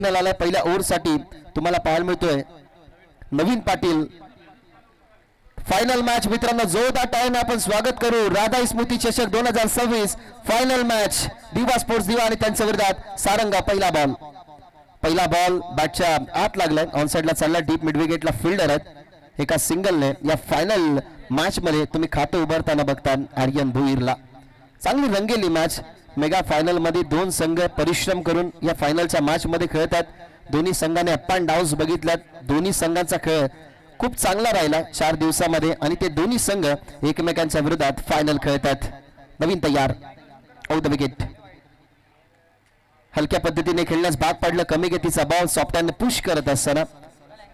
पहिल्या ओव्हरसाठी तुम्हाला पाहायला मिळतोय नवीन पाटील। फायनल मॅच मित्रांनो, जोरदार टाळ्याने आपण स्वागत करू। राधा स्मृती चषक 2026 फायनल मॅच दिवा स्पोर्ट्स दिवा आणि त्यांच्या विरोधात सारंगा। पहिला बॉल बॅटच्या आत लागलाय, ऑन साइडला चालला, डीप मिड विकेटला फिल्डर आहेत। एका सिंगलने या फायनल मॅच मध्ये तुम्ही खातं उभारताना बघता आर्यन भुईरला। चांगली रंगेली मॅच। मेगा फायनल मध्ये दोन संघ परिश्रम करून या फायनलच्या मॅच मध्ये खेळतात। दोन्ही संघाने अप अँड डाऊन्स बघितल्यात। दोन्ही संघांचा खेळ खूप चांगला राहिला 4 दिवसामध्ये आणि ते दोन्ही संघ एकमेकांच्या विरोधात फायनल खेळतात। नवीन तयार, आउट द विकेट। हलक्या पद्धतीने खेळण्यास भाग पडलं। कमी गतीचा बॉल सॉफ्टहँड पुश करत असताना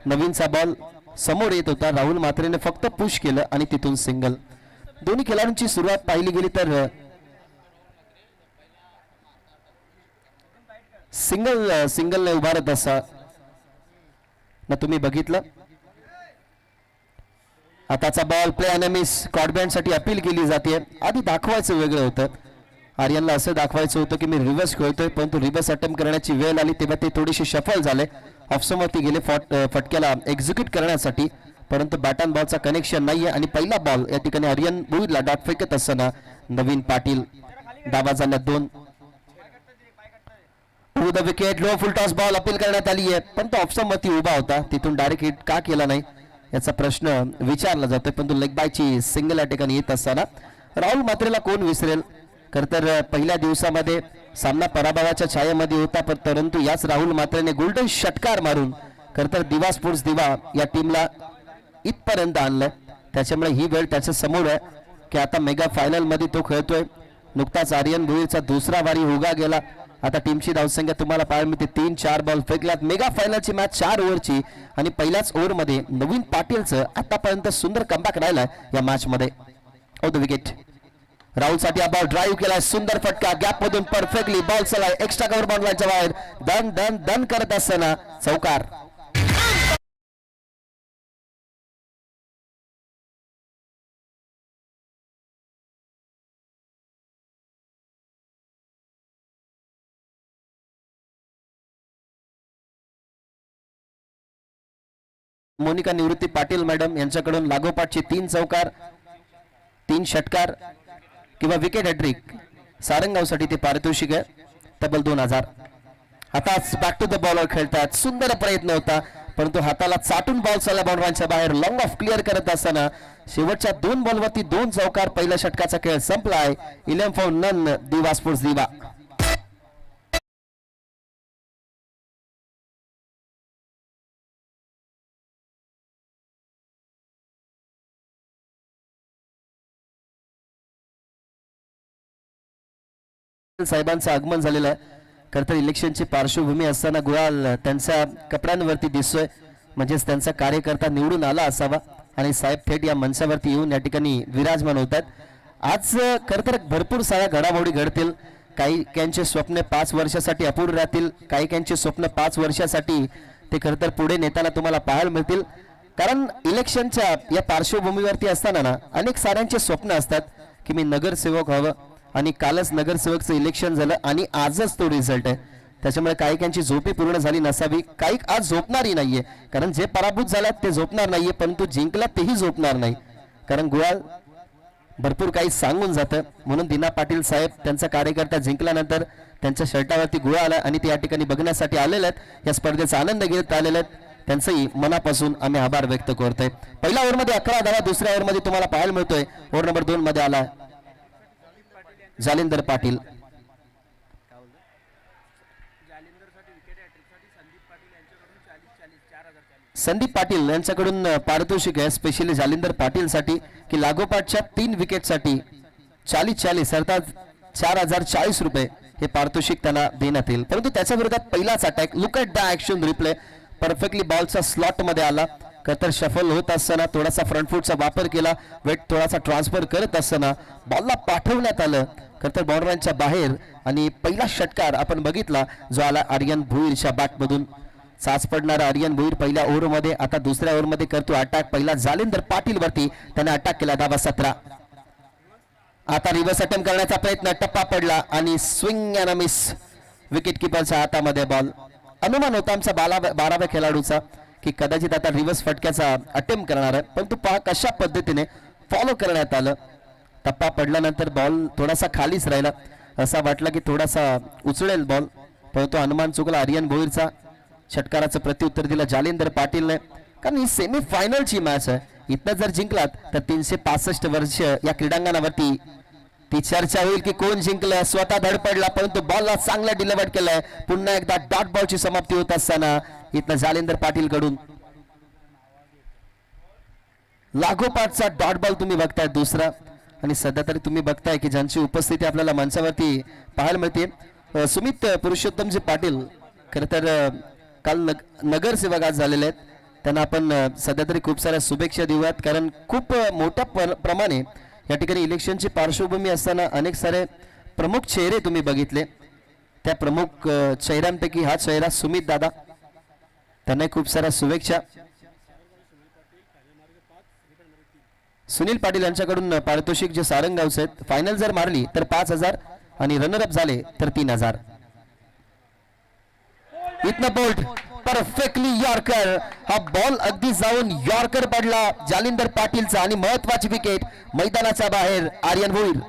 नवीनचा बॉल समोर येत होता। राहुल मात्रेने फक्त पुश केलं आणि तिथून सिंगल। दोन्ही खेळाडूंची सुरुवात पाहिली गेली तर सिंगलने उभारत असा ना तुम्ही बघितलं। आताचा बॉल प्ले आणि मिस, कॉर्डबँड साठी अपील केली जाते। आधी दाखवायचं वेगळं होतं, आर्यनला असं दाखवायचं होतं की मी रिव्हर्स खेळतोय, परंतु रिव्हर्स अटेम्प्ट करण्याची वेळ आली तेव्हा ते थोडेसे शफल झाले, ऑफस्टंपवरती गेले फटक्याला एक्झिक्यूट करण्यासाठी, परंतु बॅट अँड बॉलचा कनेक्शन नाहीये। आणि पहिला बॉल या ठिकाणी आर्यन भुईरला डॉट फेकत असताना नवीन पाटील डावा जाण्यात 2 to the wicket. Low full toss ball appeal करण्यात आली आहे, पण तो ऑफस्टंपवरती उभा होता, तिथून डायरेक्ट हिट का केला नाही याचा प्रश्न विचारला जातोय। पण तो लेग बायची सिंगल या ठिकाणी येत असताना राहुल मात्रेला कोण विसरेल। खरतर पहिल्या दिवसामध्ये सामना पराभवाच्या छायेमध्ये होता, परंतु याच राहुल मात्रेने गोल्डन षटकार मारून खरतर दिवा स्पोर्ट्स दिवा या टीमला इथपर्यंत आणलंय। त्याच्यामुळे ही वेळ त्याच्या समोर आहे की आता मेगा फायनल मध्ये तो खेळतोय। नुकताच आर्यन भुईरचा दुसरा वारी उगा गेला। आता टीमची धावसंख्या तुम्हाला पाहायला मिळते 3-4 बॉल फेकल्यात। मेगा फायनलची मॅच 4 ओव्हरची आणि पहिल्याच ओव्हरमध्ये नवीन पाटीलचं आतापर्यंत सुंदर कमबॅक राहिलाय या मॅच मध्ये। Out the wicket. राहुल साठी हा बॉल ड्राईव्ह केलाय, सुंदर फटका गॅप मधून परफेक्टली बॉल चलाय एक्स्ट्रा कव्हर बाउंड्रीच्या बाहेर दन दन दन करत असताना चौकार। मोनिका निवृत्ती पाटील मॅडम यांच्याकडून लागोपाठचे 3 चौकार 3 षटकार किंवा विकेट हॅट्रिक सारंगावसाठी ते पारितोषिक आहे तब्बल 2000। आता बॅक टू द बॉलर खेळतात। सुंदर प्रयत्न होता, परंतु हाताला चाटून बॉल चालला बाउंड्रीच्या बाहेर। लॉंग ऑफ क्लिअर करत असताना शेवटच्या 2 बॉलवरती 2 चौकार। पहिल्या षटकाचा खेळ संपलाय। 11 फॉर नन दिवा स्पोर्ट्स दिवा। साहेबांचं आगमन झालेलं आहे। खरतर इलेक्शनची पार्श्वभूमी असताना गुलाल त्यांच्या कपड्यांवरती दिसतोय, म्हणजेच त्यांचा कार्यकर्ता निवडून आला असावा आणि साहेब थेट या मंचावरती येऊन या ठिकाणी विराजमान होतात। आज खरतर भरपूर साऱ्या घडामोडी घडतील। काही स्वप्न 5 वर्षासाठी अपूर्ण राहतील, काही स्वप्न 5 वर्षासाठी ते खरतर पुढे नेताना तुम्हाला पाहायला मिळतील। कारण इलेक्शनच्या या पार्श्वभूमीवरती असताना ना अनेक साऱ्यांचे स्वप्न असतात की मी नगरसेवक व्हावं, आणि कालच नगरसेवकचं इलेक्शन झालं आणि आजच तो रिझल्ट आहे। त्याच्यामुळे काही झोपी पूर्ण झाली नसावी, काही आज झोपणारही नाहीये, कारण जे पराभूत झाल्यात ते झोपणार नाहीये, परंतु जिंकल्यात तेही झोपणार नाही, कारण गुलाल भरपूर काही सांगून जातं। म्हणून दिना पाटील साहेब त्यांचा कार्यकर्ता जिंकल्यानंतर त्यांच्या शर्टावरती गुलाल आला आणि ते या ठिकाणी बघण्यासाठी आलेले आहेत, या स्पर्धेचा आनंद घेत आलेले आहेत। त्यांचंही मनापासून आम्ही आभार व्यक्त करतोय। पहिल्या ओव्हरमध्ये 11 धावा, दुसऱ्या ओव्हरमध्ये तुम्हाला पाहायला मिळतोय ओव्हर नंबर 2 मध्ये आला जालिंदर पाटील। संदीप पाटील यांच्याकडून पारितोषिक आहे स्पेशली जालिंदर पाटील साठी की लागोपाठच्या 3 विकेट साठी 40 अर्थात 4040 रुपये हे पारितोषिक त्यांना देण्यात येईल। परंतु त्याच्या विरोधात पहिलाच attack, look at the action replay, perfectly बॉलचा स्लॉट मध्ये आला। खरतर शफल होत असताना थोडासा फ्रंट फूटचा वापर केला, वेट थोडासा ट्रान्सफर करत असताना बॉलला पाठवण्यात आलं खरतर बाउंड्रीच्या बाहेर आणि पहिला षटकार आपण बघितला जो आला आर्यन भुईरच्या बॅटमधून। साच पडणारा आर्यन भुईर पहिल्या ओव्हरमध्ये आता दुसऱ्या ओव्हरमध्ये करतो अटॅक। पहिला जालिंदर पाटील वरती त्याने अटॅक केला, धावा 17। आता रिव्हर्स अटेम्प्ट करण्याचा प्रयत्न, टप्पा पडला आणि स्विंग अँड मिस, विकेट किपरच्या हातामध्ये बॉल। अनुमान होता आमचा 12व्या खेळाडूचा की कदाचित आता रिव्हर्स फटक्याचा अटेम्प्ट करणार आहे, परंतु पहा कशा पद्धतीने फॉलो करण्यात आलं. टप्पा पडल्यानंतर बॉल थोडासा खालीच राहिला, असा वाटला की थोडासा उचळेल बॉल, परंतु अनुमान चुकला. आर्यन भोईरचा षटकाराचं प्रत्युत्तर दिलं जालिंदर पाटीलने, कारण ही सेमी फायनलची मॅच आहे. इथनं जर जिंकलात तर 365 वर्ष या क्रीडांगणावरती ती चर्चा होईल की कोण जिंकलं. स्वतः धडपडला परंतु बॉलला चांगला डिलिव्हर केलाय. पुन्हा एकदा डॉट बॉलची समाप्ती होत असताना इथनं जालिंदर पाटील कडून लागोपाठचा डॉट बॉल तुम्ही बघताय दुसरा. आणि सध्या तरी तुम्ही बघताय की ज्यांची उपस्थिती आपल्याला मंचावरती पाहायला मिळते, सुमित पुरुषोत्तमजी पाटील खरं तर काल नगरसेवक आज झालेले आहेत. त्यांना आपण सध्या तरी खूप साऱ्या शुभेच्छा देऊयात, कारण खूप मोठ्या प्रमाणे या ठिकाणी इलेक्शनची पार्श्वभूमी असताना अनेक सारे प्रमुख चेहरे तुम्ही बघितले. त्या प्रमुख चेहऱ्यांपैकी हा चेहरा सुमित दादा, त्यांना खूप साऱ्या शुभेच्छा. सुनील पाटील यांच्याकडून पारितोषिक जे सारंगावचे आहेत, फायनल जर मारली तर 5,000 आणि रनरअप झाले तर 3,000. इथनं बोल्ट परफेक्टली यॉर्कर, हा बॉल अगदी जाऊन यॉर्कर पडला जालिंदर पाटीलचा आणि महत्वाची विकेट मैदानाच्या बाहेर आर्यन भोईर.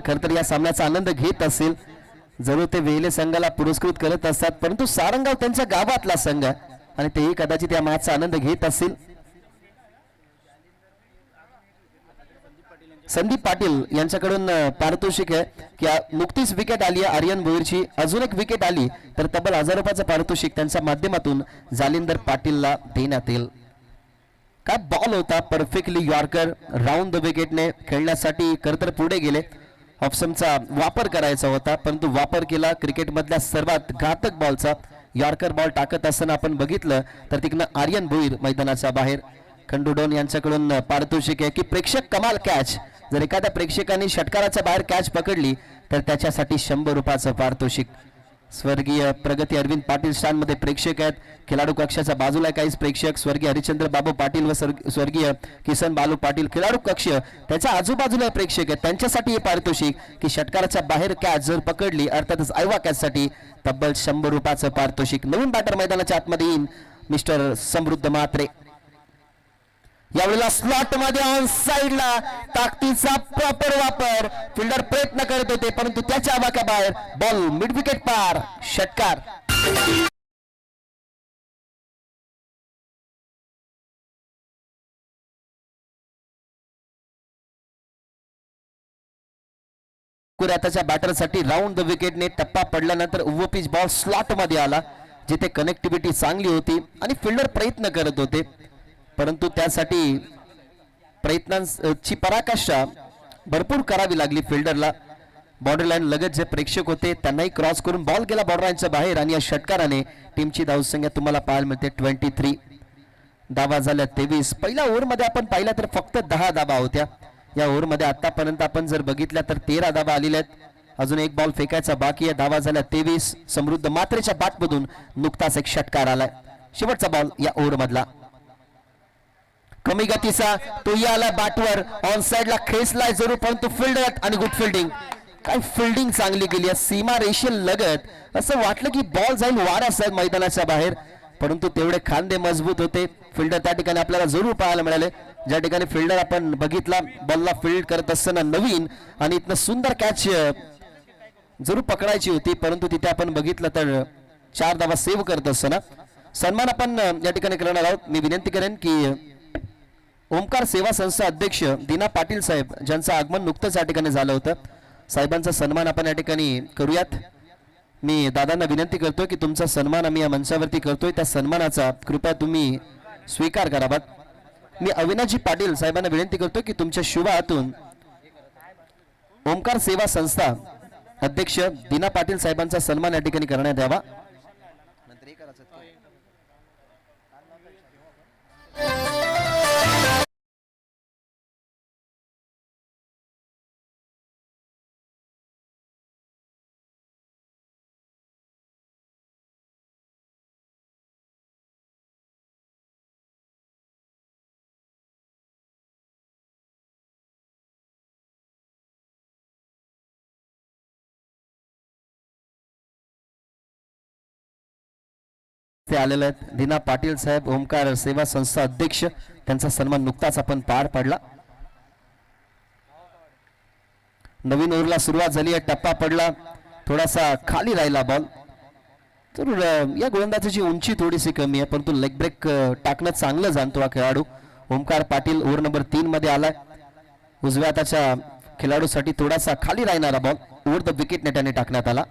खर तर या सामन्याचा आनंद घेत असेल, जरूर ते वेले संघाला पुरस्कृत करत असतात, परंतु सारंगाव त्यांच्या गावातला संघ आणि तेही कदाचित या मॅचचा आनंद घेत असतील. संदीप पाटील यांच्याकडून पारितोषिक आहे की नुकतीच विकेट आली आहे आर्यन भोईरची, अजून एक विकेट आली तर तब्बल 1000 रुपयाचं पारितोषिक त्यांच्या माध्यमातून जालिंदर पाटीलला देण्यात येईल. काय बॉल होता, परफेक्टली यॉर्कर, राऊंड द विकेटने खेळण्यासाठी खरं तर पुढे गेले. ऑप्शनचा वापर करायचा होता परंतु वापर केला क्रिकेटमधल्या सर्वात घातक बॉलचा. यॉर्कर बॉल टाकत असताना आपण बघितलं तर तिकडनं आर्यन भोईर मैदानाच्या बाहेर. खंडू डोन यांच्याकडून पारितोषिक आहे की प्रेक्षक कमाल कॅच, जर एखाद्या प्रेक्षकाने षटकाराच्या बाहेर कॅच पकडली तर त्याच्यासाठी 100 रुपयाचं पारितोषिक. स्वर्गीय प्रगती अरविंद पाटील स्टँडमध्ये प्रेक्षक आहेत, खेळाडू कक्षाच्या बाजूला काहीच प्रेक्षक, स्वर्गीय हरिचंद्र बाबू पाटील व स्वर्गीय किसन बालू पाटील खेळाडू कक्ष त्याच्या आजूबाजूला प्रेक्षक आहेत, त्यांच्यासाठी हे पारितोषिक की षटकाराच्या बाहेर कॅच जर पकडली अर्थातच आयवा कॅचसाठी तब्बल 100 रुपयाचं पारितोषिक. नवीन बॅटर मैदानाच्या आतमध्ये येईन मिस्टर समृद्ध म्हात्रे. यावेळेला स्लॉट मध्ये ऑन साइडला ताकदीचा प्रॉपर वापर, फिल्डर प्रयत्न करत होते परंतु त्याच्या आवाक्याबाहेर बॉल मिड विकेट पार, षटकार. त्याच्या बॅटरसाठी राऊंड द विकेटने टप्पा पडल्यानंतर ओव्हरपिच बॉल स्लॉट मध्ये आला, जिथे कनेक्टिव्हिटी चांगली होती आणि फिल्डर प्रयत्न करत होते, परंतु त्यासाठी प्रयत्नांची पराकाष्ठा भरपूर करावी लागली फिल्डरला. बॉर्डर लाईन लगत जे प्रेक्षक होते त्यांनाही क्रॉस करून बॉल गेला बॉर्डर लाईनच्या बाहेर आणि या षटकाराने टीमची धावसंख्या तुम्हाला पाहायला मिळते 23. धावा झाल्या 23. पहिल्या ओव्हरमध्ये आपण पाहिला तर फक्त 10 धावा होत्या. या ओव्हरमध्ये आतापर्यंत आपण जर बघितल्या तर 13 धावा आलेल्या आहेत. अजून एक बॉल फेकायचा बाकी आहे. धावा झाल्या 23. समृद्ध मात्रेच्या बॅटमधून नुकताच एक षटकार आलाय. शेवटचा बॉल या ओव्हर मधला कमी गतीचा तो आला बॅटवर, ऑन साइडला खेचलाय जरूर परंतु फिल्डर आणि गुड फिल्डिंग. काय फिल्डिंग चांगली केली आहे सीमा रेषे लगत. असं वाटलं की बॉल जाईल वाऱ्यासह मैदानाच्या बाहेर, परंतु तेवढे खांदे मजबूत होते. फिल्डर त्या ठिकाणी आपल्याला जरूर पाहायला मिळाले. ज्या ठिकाणी फिल्डर आपण बघितला बॉलला फील्ड करत असताना नवीन आणि इथनं सुंदर कॅच जरूर पकडायची होती, परंतु तिथे आपण बघितलं तर 4 धावा सेव्ह करत असताना सन्मान आपण या ठिकाणी करणार आहोत. मी विनंती करेन की ओमकार सेवा संस्था अध्यक्ष दीना पाटील साहेब ज्यांचं आगमन नुकतंच या ठिकाणी झालं होतं, साहेबांचा सन्मान आपण या ठिकाणी करूयात. मी दादांना विनंती करतोय की तुमचा सन्मान आम्ही या मंचावरती करतोय, त्या सन्मानाचा कृपया तुम्ही स्वीकार करावा. मी अविनाशजी पाटील साहेबांना विनंती करतोय की तुमच्या शुभ हातून ओमकार सेवा संस्था अध्यक्ष दीना पाटील साहेबांचा सन्मान या ठिकाणी करण्यात यावा. ते आलेले आहेत. दीना पाटील साहेब ओमकार सेवा संस्था अध्यक्ष, त्यांचा सन्मान नुकताच आपण पार पाडला. नवीन ओव्हरला सुरुवात झाली आहे. टप्पा पडला, थोडासा खाली राहिला बॉल. तर या गोलंदाजाची उंची थोडीशी कमी आहे, परंतु लेग ब्रेक टाकणं चांगलं जाणतो हा खेळाडू. ओमकार पाटील ओव्हर नंबर 3 मध्ये आलाय. उजव्या हाताच्या खेळाडूसाठी थोडासा खाली राहणारा बॉल ओव्हर द विकेट नेटाने टाकण्यात आला.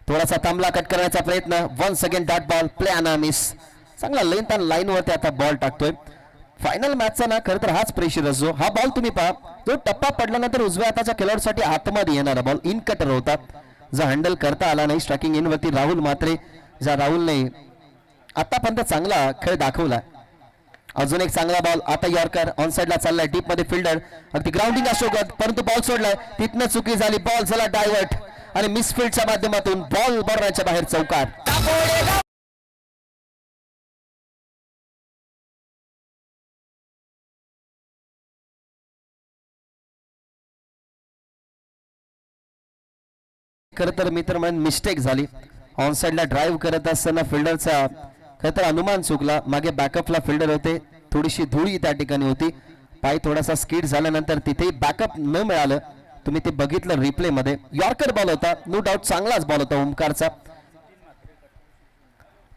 थोडासा थांबला, कट करण्याचा प्रयत्न. Once again dot ball, play and miss. चांगला लेंथ आणि लाईन वरती आता बॉल टाकतोय. फायनल मॅचचा ना खरं तर हाच प्रेशर असतो. हा बॉल तुम्ही पहा, जो टप्पा पडल्यानंतर उजव्या हाताच्या खेळाडूसाठी आतमध्ये येणारा बॉल इन कटर होता, जो हँडल करता आला नाही. स्ट्रायकिंग इन वरती राहुल मात्रे, ज्या राहुलने आतापर्यंत चांगला खेळ दाखवला. अजून एक चांगला बॉल. आता यॉर्कर ऑन साइडला चाललाय, डीप मध्ये फिल्डर अगदी ग्राउंडिंग असो, परंतु बॉल सोडलाय. तिथनं चुकी झाली, बॉल झाला डायव्हर्ट आणि मिसफिल्डच्या माध्यमातून बॉल बॉर्डरच्या बाहेर चौकार. खरं तर मित्र म्हणून मिस्टेक झाली. ऑन साइडला ड्राईव्ह करत असताना फिल्डरचा खरं तर अनुमान चुकला. मागे बॅकअपला फिल्डर होते, थोडीशी धुळी त्या ठिकाणी होती. पाय थोडासा स्किड झाल्यानंतर तिथेही बॅकअप न मिळालं. तुम्ही ते बघितलं रिप्ले मध्ये. यॉर्कर बॉल होता, नो डाऊट चांगलाच बॉल होता ओमकारचा.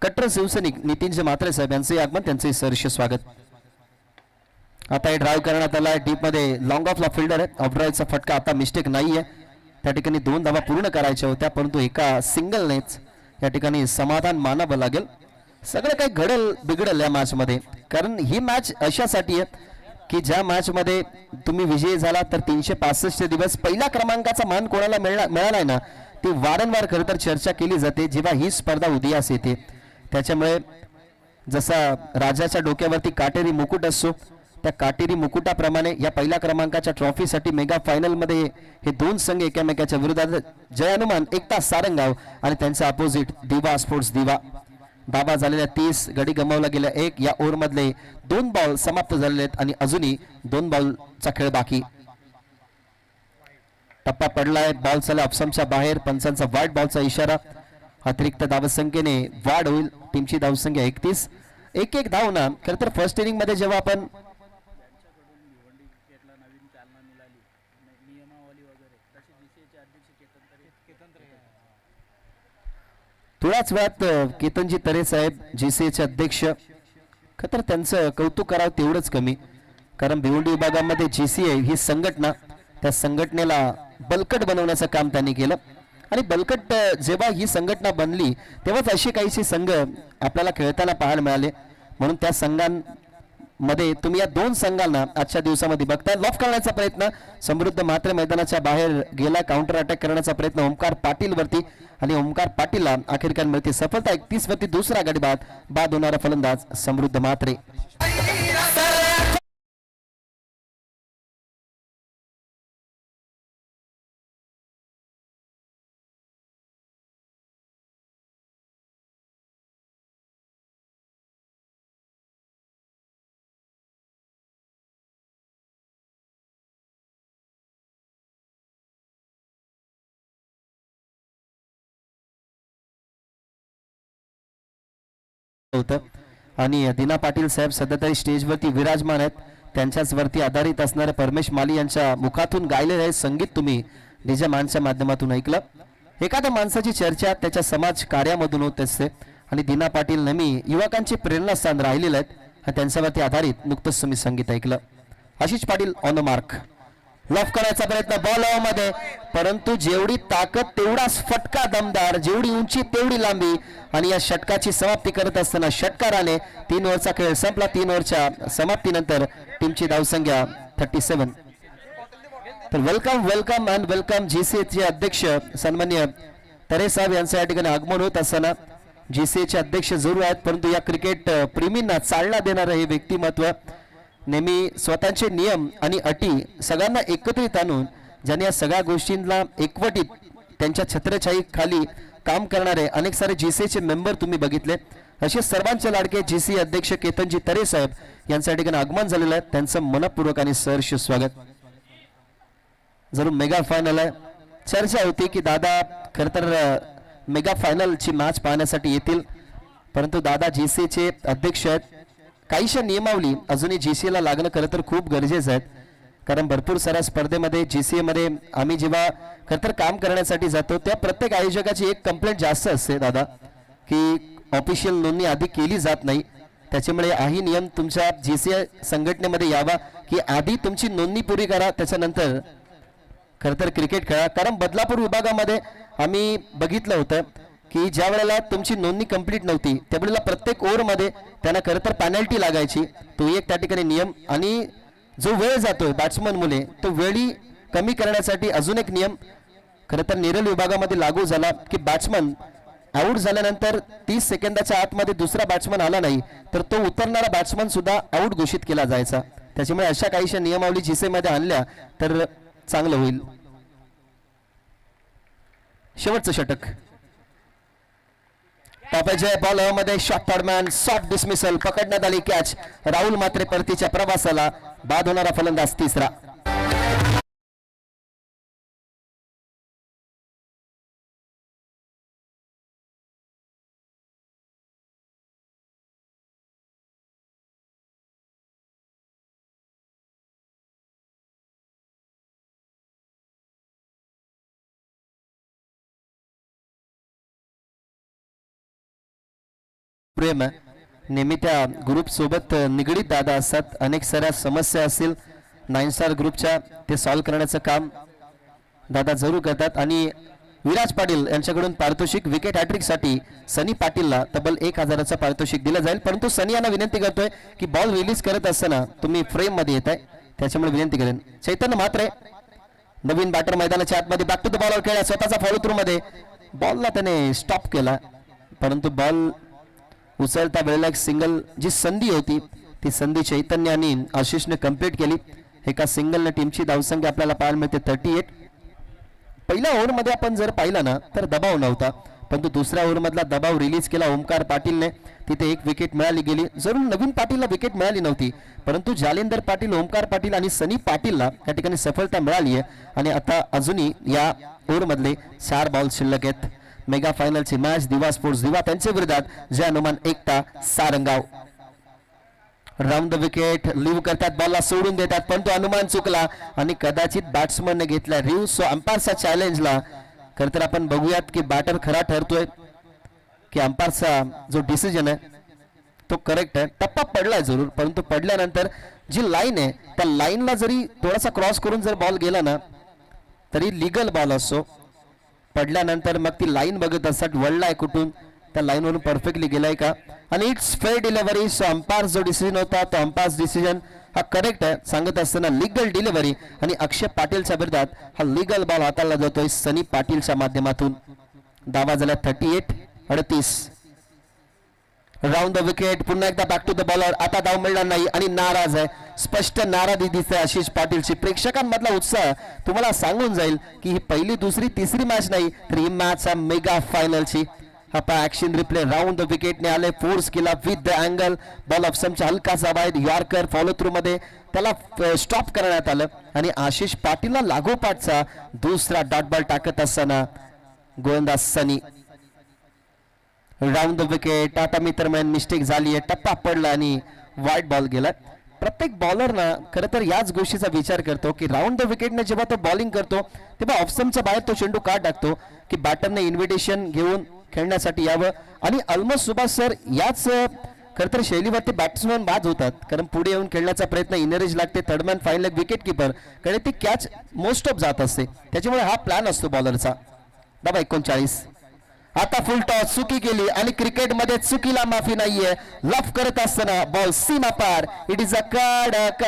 कट्टर शिवसैनिक नितीनजी म्हात्रे साहेब यांचे आगमन, त्यांचे सहर्ष स्वागत. आता हे ड्राईव्ह करण्यात आला आहे. डीप मध्ये लॉंग ऑफला फिल्डर आहे. ऑफ ड्राईव्हचा फटका. आता मिस्टेक नाहीये, त्या ठिकाणी 2 धावा पूर्ण करायच्या होत्या, परंतु एका सिंगलनेच या ठिकाणी समाधान मानावं लागेल. सगळं काही घडल बिघडल या मॅच मध्ये, कारण ही मॅच अशासाठी आहे की ज्या मॅच मध्ये तुम्ही विजयी झाला तर 365 दिवस पहिल्या क्रमांकाचा मान कोणाला मिळालाय ना, ती वारंवार खरं तर चर्चा केली जाते जेव्हा ही स्पर्धा उदयास येते. त्याच्यामुळे जसा राजाच्या डोक्यावरती काटेरी मुकुट असतो, त्या काटेरी मुकुटाप्रमाणे या पहिल्या क्रमांकाच्या ट्रॉफीसाठी मेगा फायनल मध्ये हे 2 संघ एकमेकाच्या विरोधात. जय हनुमान एकता सारंगाव आणि त्यांचा अपोजिट दिवा स्पोर्ट्स दिवा. दाबा झालेल्या 30, गडी गमावला गेल्या 1. या ओव्हर मधले 2 बॉल समाप्त झालेले आहेत आणि अजूनही 2 बॉलचा खेळ बाकी. टप्पा पडलाय, बॉल चला ऑप्शनच्या बाहेर. पंचांचा वाईट बॉलचा इशारा. अतिरिक्त धावसंख्येने वाढ होईल. टीमची धावसंख्या 31. 1-1 धावना. खरं तर फर्स्ट इनिंग मध्ये जेव्हा आपण थोड्याच वेळात केतनजी तरे साहेब जीसीएचे अध्यक्ष, खरं तर त्यांचं कौतुक करावं तेवढंच कमी, कारण भिवंडी विभागामध्ये जीसीए ही संघटना, त्या संघटनेला बलकट बनवण्याचं काम त्यांनी केलं. आणि बलकट जेव्हा ही संघटना बनली तेव्हाच अशी काहीशी संघ आपल्याला खेळताना पाहायला मिळाले. म्हणून त्या संघांमध्ये तुम्ही या 2 संघांना आजच्या दिवसामध्ये बघताय. लॉफ करण्याचा प्रयत्न, समृद्ध मात्र मैदानाच्या बाहेर गेला. काउंटर अटॅक करण्याचा प्रयत्न ओमकार पाटील वरती आणि ओमकार पाटीलला अखेरकार मिळते सफलता. 31 वरती दुसरा गडी बाद होणारा फलंदाज समृद्ध मात्रे. होतं आणि दीना पाटील साहेब सध्या तरी स्टेजवरती विराजमान आहेत. त्यांच्याच वरती आधारित असणारे परमेश माली यांच्या मुखातून गायलेले हे संगीत तुम्ही डीजे मानच्या माध्यमातून ऐकलं. एखाद्या माणसाची चर्चा त्याच्या समाज कार्यामधून होत असते आणि दीना पाटील नेहमी युवकांचे प्रेरणास्थान राहिलेले आहेत आणि त्यांच्यावरती आधारित नुकतंच तुम्ही संगीत ऐकलं. Ashish Patil on the mark. Loaf करायचा प्रयत्न बॉल मध्ये, परंतु जेवढी ताकद तेवढाच फटका दमदार, जेवढी उंची तेवढी लांबी. आणि या षटकाची समाप्ती करत असताना षटकाराने 3 ओव्हरचा खेळ संपला. 3 ओव्हरच्या समाप्तीनंतर टीमची धावसंख्या 37. तर वेलकम अँड वेलकम जीसीएचे अध्यक्ष सन्मान्य तरे साहेब यांचं या ठिकाणी आगमन होत असताना. जीसीएचे अध्यक्ष जरूर आहेत, परंतु या क्रिकेट प्रेमींना चालना देणारं हे व्यक्तिमत्व, नेहमी स्वतःचे नियम आणि अटी सगळ्यांना एकत्रित आणून ज्यांनी या सगळ्या गोष्टींना एकवटीत त्यांच्या छत्रछाई खाली काम करणारे अनेक सारे जीसीएचे मेंबर तुम्ही बघितले. असे सर्वांचे लाडके जीसी अध्यक्ष केतनजी तरे साहेब यांच्या ठिकाणी आगमन झालेलं आहे. त्यांचं मनपूर्वक आणि सहर्ष स्वागत. जरूर मेगा फायनल आहे. चर्चा होती की दादा खरं तर मेगा फायनलची मॅच पाहण्यासाठी येतील, परंतु दादा जीसीचे अध्यक्ष आहेत. काहीशा नियमावली अजूनही जीसीला लागणं खरं तर खूप गरजेचं आहे, कारण भरपूर साऱ्या स्पर्धेमध्ये जीसीए मध्ये आम्ही जेव्हा खरं तर काम करण्यासाठी जातो त्या प्रत्येक आयोजकाची एक कंप्लेंट जास्त असते दादा, की ऑफिशियल नोंदणी आधी केली जात नाही. त्याच्यामुळे हाही नियम तुमच्या जीसीए संघटनेमध्ये यावा की आधी तुमची नोंदणी पुरी करा, त्याच्यानंतर खरं तर क्रिकेट खेळा. कारण बदलापूर विभागामध्ये आम्ही बघितलं होतं की ज्या वेळेला तुमची नोंदणी कंप्लीट नव्हती त्यावेळेला प्रत्येक ओव्हरमध्ये त्यांना खरं तर पेनल्टी लागायची. तो एक त्या ठिकाणी नियम, आणि जो वेळ जातोय बॅट्समन मुले तो वेळी कमी करण्यासाठी अजून एक नियम खरं तर नेरल विभागामध्ये लागू झाला की बॅट्समन आऊट झाल्यानंतर 30 सेकंदाच्या आतमध्ये दुसरा बॅट्समन आला नाही तर तो उतरणारा बॅट्समन सुद्धा आऊट घोषित केला जायचा. त्याच्यामुळे अशा काहीशा नियमावली जीसीमध्ये आणल्या तर चांगलं होईल. शेवटचं षटक टॉपेजय बॉल मध्ये शॉट पडमॅन सॉफ्ट डिसमिसल, पकडण्यात आली कॅच. राहुल मात्रे परतीच्या प्रवासाला बाद होणारा फलंदाज तिसरा. प्रेम नेहमी त्या ग्रुप सोबत निगडीत दादा असतात. अनेक साऱ्या समस्या असतील 9 स्टार ग्रुपच्या ते सॉल्व्ह करण्याचं काम दादा जरूर करतात. आणि विराज पाटील यांच्याकडून पारितोषिक विकेट हॅट्रिक साठी सनी पाटीलला तब्बल 1000चं पारितोषिक दिलं जाईल. परंतु सनी यांना विनंती करतोय की बॉल रिलीज करत असताना तुम्ही फ्रेम मध्ये येत आहे, त्याच्यामुळे विनंती करेन. चैतन्य म्हात्रे नवीन बॅटर मैदानाच्या आतमध्ये बॅक टू द बॉलवर खेळला, स्वतःचा फॉलो थ्रू मध्ये बॉलला त्याने स्टॉप केला, परंतु बॉल उचलता वेळेला एक सिंगल जी संधी होती ती संधी चैतन्य आणि आशिषने कंप्लीट केली. एका सिंगलने टीमची धावसंख्या आपल्याला पाहायला मिळते 38. पहिल्या ओव्हरमध्ये आपण जर पाहिला ना तर दबाव नव्हता, परंतु दुसऱ्या ओव्हरमधला दबाव रिलीज केला ओमकार पाटीलने. तिथे एक विकेट मिळाली गेली. जरूर नवीन पाटीलला विकेट मिळाली नव्हती, परंतु जालिंदर पाटील, ओमकार पाटील आणि सनी पाटीलला या ठिकाणी सफलता मिळाली आहे. आणि आता अजूनही या ओव्हरमधले 4 बॉल शिल्लक आहेत. मेगा फायनलची मॅच दिवा स्पोर्ट्स दिवा त्यांच्या विरोधात जय हनुमान एकटा Sarangaon. Round the wicket leave करतात, बॉलला सोडून देतात, परंतु हनुमान चुकला आणि कदाचित बॅट्समनने घेतला रिव्ह. सो अंपायरच्या चॅलेंजला खरं तर आपण बघूयात की बॅटर खरा ठरतोय की अंपायरचा जो डिसिजन आहे तो करेक्ट आहे. टप्पा पडलाय जरूर, परंतु पडल्यानंतर जी लाईन आहे त्या लाईनला जरी थोडासा क्रॉस करून जर बॉल गेला ना तरी लिगल बॉल असो. पडल्यानंतर मग ती लाईन बघत असतात वळलाय कुठून, त्या लाईनवरून परफेक्टली गेलाय का, आणि it's fair delivery. So umpire जो डिसिजन होता तो अंपायर डिसिजन हा करेक्ट आहे. सांगत असताना लिगल डिलिव्हरी आणि अक्षय पाटीलच्या विरोधात हा लिगल बॉल हाताळला जातोय सनी पाटीलच्या माध्यमातून. धावा झाल्या 38-38. राऊंड द विकेट पुन्हा एकदा बॅक टू द बॉलर. आता धाव मिळणार नाही आणि नाराज आहे, स्पष्ट नाराजी दिसते आशिष पाटीलची. प्रेक्षकांमधला उत्साह तुम्हाला सांगून जाईल की ही पहिली दुसरी तिसरी मॅच नाही तर ही मॅच आहे मेगा फायनलची. हा ऍक्शन रिप्ले राऊंड द विकेटने आले, फोर्स केला विथ द अँगल, बॉल ऑप्शनच्या हलकासा बाहेर, यॉर्कर फॉलो थ्रू मध्ये त्याला स्टॉप करण्यात आलं आणि आशिष पाटीलला लागोपाठचा दुसरा डॉट बॉल टाकत असताना गोलंदाज सनी. Round the wicket. आता मित्रमॅन मिस्टेक झाली आहे, टप्पा पडला आणि वाईट बॉल गेला. प्रत्येक बॉलर ना खरं तर याच गोष्टीचा विचार करतो की राऊंड द विकेटने जेव्हा तो बॉलिंग करतो तेव्हा ऑप्शनच्या बाहेर तो चेंडू का टाकतो की बॅटरने इन्व्हिटेशन घेऊन खेळण्यासाठी यावं. आणि ऑलमोस्ट सुभाष सर याच खरं तर शैलीवरती बॅट्समॅन बाद होतात, कारण पुढे येऊन खेळण्याचा प्रयत्न इनरेज लागते. Third man final wicket keeper कडे ती कॅच मोस्ट ऑफ जात असते, त्याच्यामुळे हा प्लॅन असतो बॉलरचा. धावा 39. आता फुल टॉस चुकी केली आणि क्रिकेटमध्ये चुकीला माफी नाहीये. लफ करत असताना बॉल सीमा पार. इट इज अ कडक.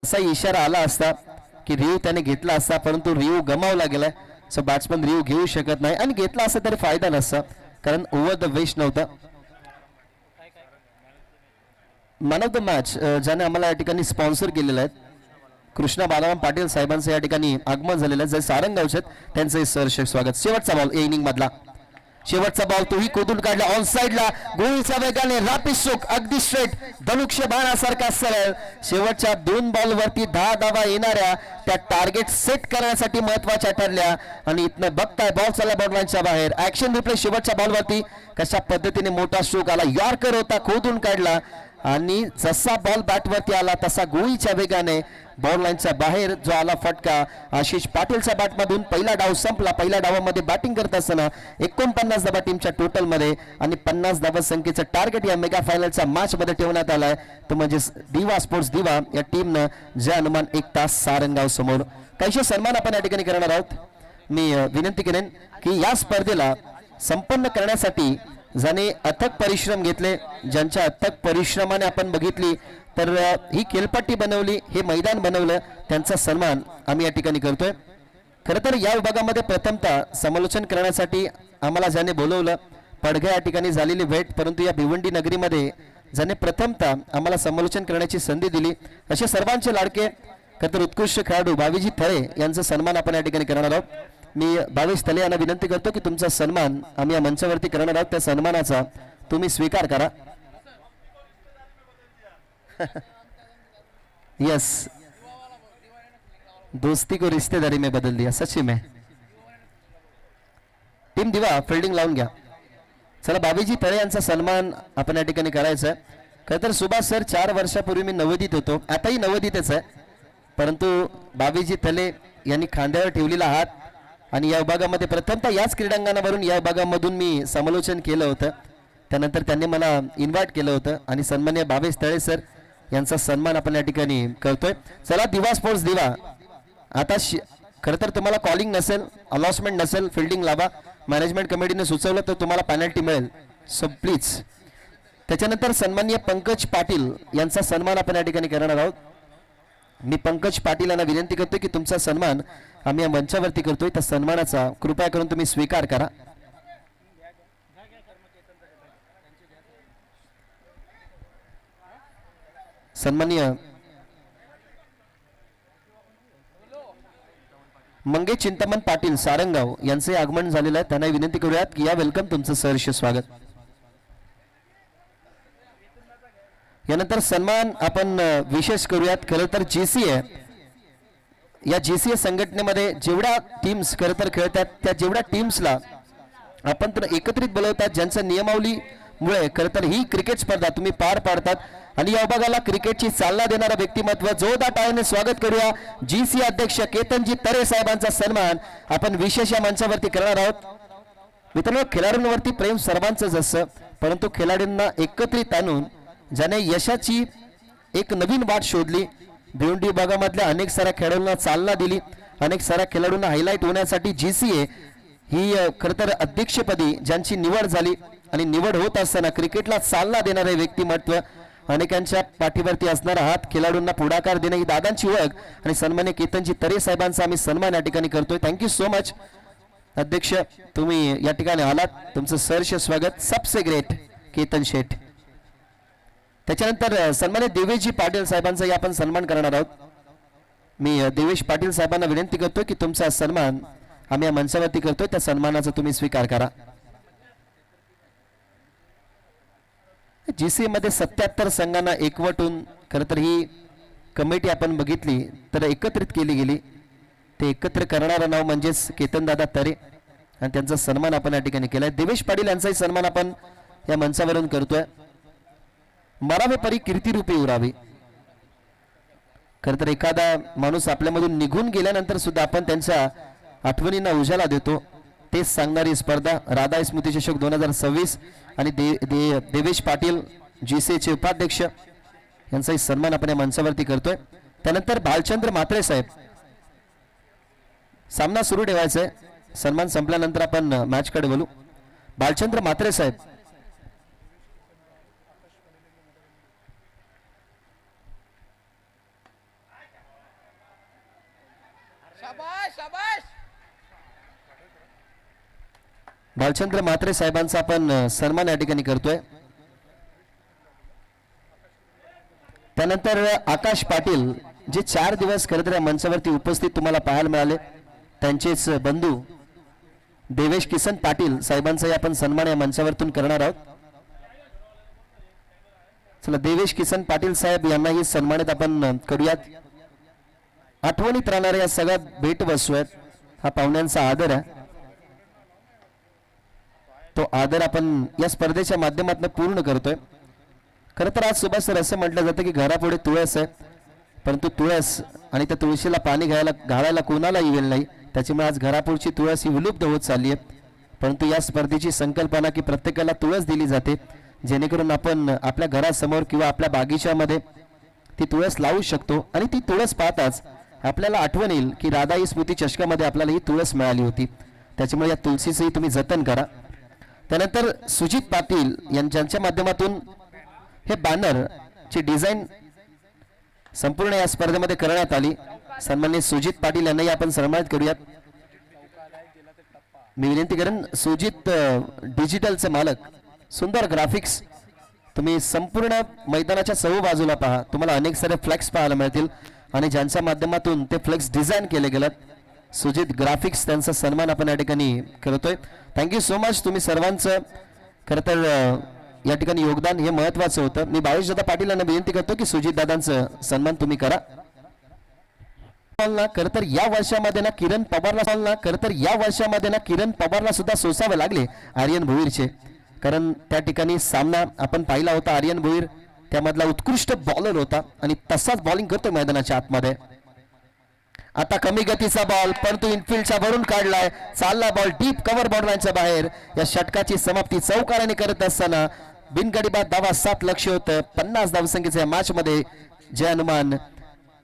असा इशारा आला असता की रिव्ह त्याने घेतला असता, परंतु रिव्ह गमावला गेलाय. सो बॅट्समन रिव्ह घेऊ शकत नाही आणि घेतला असता तरी फायदा नसता, कारण ओव्हर द वेस्ट नव्हता. मॅन ऑफ द मॅच ज्याने आम्हाला या ठिकाणी स्पॉन्सर केलेला आहे कृष्णा बालाराम पाटील साहेबांचं या ठिकाणी आगमन झालेलं आहे. जे सारंगावचे त्यांचे सहर्ष स्वागत. शेवटचा बॉल इनिंग मधला शेवटचा बॉल तोही कोदून काढला ऑन साइडला गोळीच्या वेगाने रापीस चोक अगदी स्ट्रेट धनुष्य बाणासारखा सरळ. शेवटच्या 2 बॉलवरती 10 धावा येणाऱ्या त्या टार्गेट सेट करण्यासाठी महत्वाच्या ठरल्या आणि इथनं बघताय बॉल चालला बॉर्डलाईनच्या बाहेर. ऍक्शन रिप्ले शेवटच्या बॉलवरती कशा पद्धतीने मोठा स्ट्रोक आला. यॉर्कर होता खोदून काढला आणि जसा बॉल बॅटवरती आला तसा गोळीच्या वेगाने बॉल लाईनच्या बाहेर जो आला फटका. आशिष पाटीलच्या बॅटमधून पहिला डाव संपला. पहिल्या डावामध्ये बॅटिंग करत असताना 49 धावा टीमच्या टोटल मध्ये आणि 50 धावा संख्येचं टार्गेट या मेगा फायनलच्या मॅच मध्ये ठेवण्यात आलाय. तो म्हणजे दिवा स्पोर्ट्स दिवा या टीमनं जे अनुमान 1 तास सारंगाव समोर काहीशे सन्मान आपण या ठिकाणी करणार आहोत. मी विनंती करेन की या स्पर्धेला संपन्न करण्यासाठी ज्याने अथक परिश्रम घेतले ज्यांच्या अथक परिश्रमाने आपण बघितली तर ही खेळपट्टी बनवली हे मैदान बनवलं त्यांचा सन्मान आम्ही या ठिकाणी करतोय. खरं तर या विभागामध्ये प्रथमतः समालोचन करण्यासाठी आम्हाला ज्याने बोलवलं पडघा या ठिकाणी झालेली भेट परंतु या भिवंडी नगरीमध्ये ज्याने प्रथमतः आम्हाला समालोचन करण्याची संधी दिली असे सर्वांचे लाडके खरं तर उत्कृष्ट खेळाडू बावीजी थळे यांचा सन्मान आपण या ठिकाणी करणार आहोत. मी बावीस थले यांना विनंती करतो की तुमचा सन्मान आम्ही या मंचावरती करणार आहोत. त्या सन्मानाचा तुम्ही स्वीकार करा. यस दोस्ती को रिश्तेदारी में बदल दिया सच्ची में. टीम दिवा फिल्डिंग लावून घ्या. चला बावीजी थळे यांचा सन्मान आपण या ठिकाणी करायचा आहे. खरं तर सुभाष सर 4 वर्षापूर्वी मी नवोदित होतो आताही नवोदितच आहे परंतु बावीजी थले यांनी खांद्यावर ठेवलेला हात आणि या विभागामध्ये प्रथमतः याच क्रीडांगणावरून या विभागामधून मी समालोचन केलं होतं. त्यानंतर त्यांनी मला इन्व्हाइट केलं होतं आणि सन्माननीय बावीस थळे सर यांचा सन्मान आपण या ठिकाणी करतोय. चला दिवा स्पोर्ट्स दिवा आता खरं तर तुम्हाला कॉलिंग नसेल अलॉटमेंट नसेल फिल्डिंग लावा मॅनेजमेंट कमिटीने सुचवलं तर तुम्हाला पेनल्टी मिळेल सो प्लीज. त्याच्यानंतर सन्माननीय पंकज पाटील यांचा सन्मान आपण या ठिकाणी करणार आहोत. मी पंकज पाटील यांना विनंती करतोय की तुमचा सन्मान आम्ही या मंचावरती करतोय त्या सन्मानाचा कृपया करून तुम्ही स्वीकार करा. सन्माननीय मंगेश चिंतामण पाटील सारंगाव यांचे आगमन झालेलं आहे. त्यांना विनंती करूयात की या वेलकम तुमचं सहर्ष स्वागत. यानंतर सन्मान आपण विशेष करूयात. खरं तर जीसीए या जीसीए संघटनेमध्ये जेवढ्या टीम्स खरं तर खेळतात त्या जेवढ्या टीम्सला आपण तर एकत्रित बोलवतात ज्यांच्या नियमावलीमुळे खरं तर ही क्रिकेट स्पर्धा तुम्ही पार पाडतात आणि या विभागाला क्रिकेटची चालना देणारा व्यक्तिमत्व जोरदार टाळ्याने स्वागत करूया. जीसीए अध्यक्ष केतनजी तरे साहेबांचा सन्मान आपण विशेष या मंचावरती करणार आहोत. मित्रांनो खेळाडूंवरती प्रेम सर्वांचंच असतं परंतु खेळाडूंना एकत्रित आणून ज्याने यशाची एक नवीन वाट शोधली भिवंडी विभागामधल्या अनेक साऱ्या खेळाडूंना चालना दिली अनेक साऱ्या खेळाडूंना हायलाइट होण्यासाठी जीसीए ही खरं तर अध्यक्षपदी ज्यांची निवड झाली आणि निवड होत असताना क्रिकेटला चालना देणारे व्यक्तिमत्व अनेकांच्या पाठीवरती असणारा हात खेळाडूंना पुढाकार देणे ही दादांची ओळख आणि सन्मान्य केतनजी तरे साहेबांचा आम्ही सन्मान या ठिकाणी करतोय. थँक्यू सो मच अध्यक्ष तुम्ही या ठिकाणी आलात तुमचं सहर्ष स्वागत. सबसे ग्रेट केतन शेठ. त्याच्यानंतर सन्मान्य देवेशजी पाटील साहेबांचा आपण सन्मान करणार आहोत. मी देवेश पाटील साहेबांना विनंती करतोय की तुमचा सन्मान आम्ही या मंचावरती करतोय त्या सन्मानाचा तुम्ही स्वीकार करा. जीसीए मध्ये 77 संघांना एकवटून खरं तर ही कमिटी आपण बघितली तर एकत्रित केली गेली. ते एकत्र करणारं नाव म्हणजेच केतनदादा तरे आणि त्यांचा सन्मान आपण या ठिकाणी केलाय. देवेश पाटील यांचाही सन्मान आपण या मंचावरून करतोय. मरावे परी कीर्तिरूपी उरावी. खरं तर एखादा माणूस आपल्यामधून निघून गेल्यानंतर सुद्धा आपण त्यांच्या आठवणींना उजाला देतो तेच सांगणारी स्पर्धा राधा स्मृती चषक 2026 आणि देवेश पाटील जीसीएचे उपाध्यक्ष यांचाही सन्मान आपण या मंचावरती करतोय. त्यानंतर भालचंद्र म्हात्रे साहेब सामना सुरू ठेवायचा आहे. सन्मान संपल्यानंतर आपण मॅचकडे बोलू. भालचंद्र म्हात्रे साहेब भालचंद्र म्हात्रे साहेबांचा आपण सन्मान या ठिकाणी करतोय. त्यानंतर आकाश पाटील जे 4 दिवस खरं तर या मंचावरती उपस्थित तुम्हाला पाहायला मिळाले त्यांचेच बंधू देवेश किसन पाटील साहेबांचाही आपण सन्मान या मंचावरतून करणार आहोत. चला देवेश किसन पाटील साहेब यांनाही सन्मानित आपण करूयात. आठवणीत राहणाऱ्या या सगळ्या भेटवस्तू आहेत. हा पाहुण्यांचा आदर आहे. तो आदर आपण या स्पर्धेच्या माध्यमातून पूर्ण करतोय. खरं तर आज सुभाष सर असं म्हटलं जातं की घरापुढे तुळस आहे, परंतु तुळस आणि त्या तुळशीला पाणी घालायला कोणालाही वेळ नाही. त्याच्यामुळे आज घरापुढची तुळस ही विलुप्त होत चालली आहे. परंतु या स्पर्धेची संकल्पना की प्रत्येकाला तुळस दिली जाते, जेणेकरून आपण आपल्या घरासमोर किंवा आपल्या बागीच्यामध्ये ती तुळस लावू शकतो. आणि ती तुळस पाहताच आपल्याला आठवण येईल की राधा ही स्मृती चषकामध्ये आपल्याला ही तुळस मिळाली होती. त्याच्यामुळे या तुळशीचंही तुम्ही जतन करा. त्यानंतर सुजित पाटील यांच्या माध्यमातून हे बॅनर ची डिझाईन संपूर्ण या स्पर्धेमध्ये करण्यात आली. सन्माननीय सुजित पाटील यांनाही आपण सन्मानित करूयात. मी विनंती करेन सुजित डिजिटलचे मालक, सुंदर ग्राफिक्स. तुम्ही संपूर्ण मैदानाच्या सर्व बाजूला पहा, तुम्हाला अनेक सारे फ्लेक्स पाहायला मिळतील आणि ज्यांच्या माध्यमातून ते फ्लेक्स डिझाईन केले गेलेत. सुजित ग्राफिक्स त्यांचा सन्मान आपण या ठिकाणी करतोय. Thank you so much. तुम्ही सर्वांचं खरं तर या ठिकाणी योगदान हे महत्वाचं होतं. मी भावेश दादा पाटील यांना विनंती करतो की सुजित दादांचं सन्मान तुम्ही करा. खरं तर या वर्षामध्ये ना किरण पवारला सुद्धा सोसावे लागले आर्यन भोईरचे. कारण त्या ठिकाणी सामना आपण पाहिला होता. आर्यन भोईर त्यामधला उत्कृष्ट बॉलर होता आणि तसाच बॉलिंग करतो मैदानाच्या आतमध्ये. आता कमी गतीचा बॉल, परंतु इनफिल्डच्या भरून काढलाय. चालला बॉल डीप कव्हर बाउंड्रीच्या बाहेर. या षटकाची समाप्ती चौकाराने करत असताना बिनगडीबाद धावा 7 लक्ष्य होतं. 50 धावसंख्येच्या या मॅच मध्ये जय हनुमान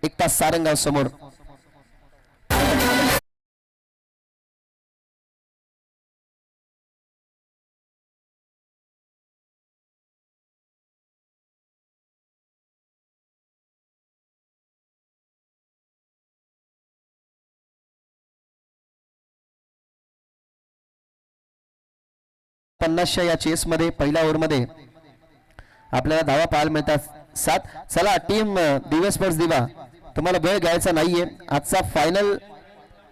एकता सारंगाव समोर. पन्नासच्या या चेस मध्ये पहिल्या ओव्हर मध्ये आपल्याला धावा पाहायला मिळतात 7. चला टीम दिवस स्पोर्ट्स दिवा, तुम्हाला वेळ घ्यायचा नाहीये. आजचा फायनल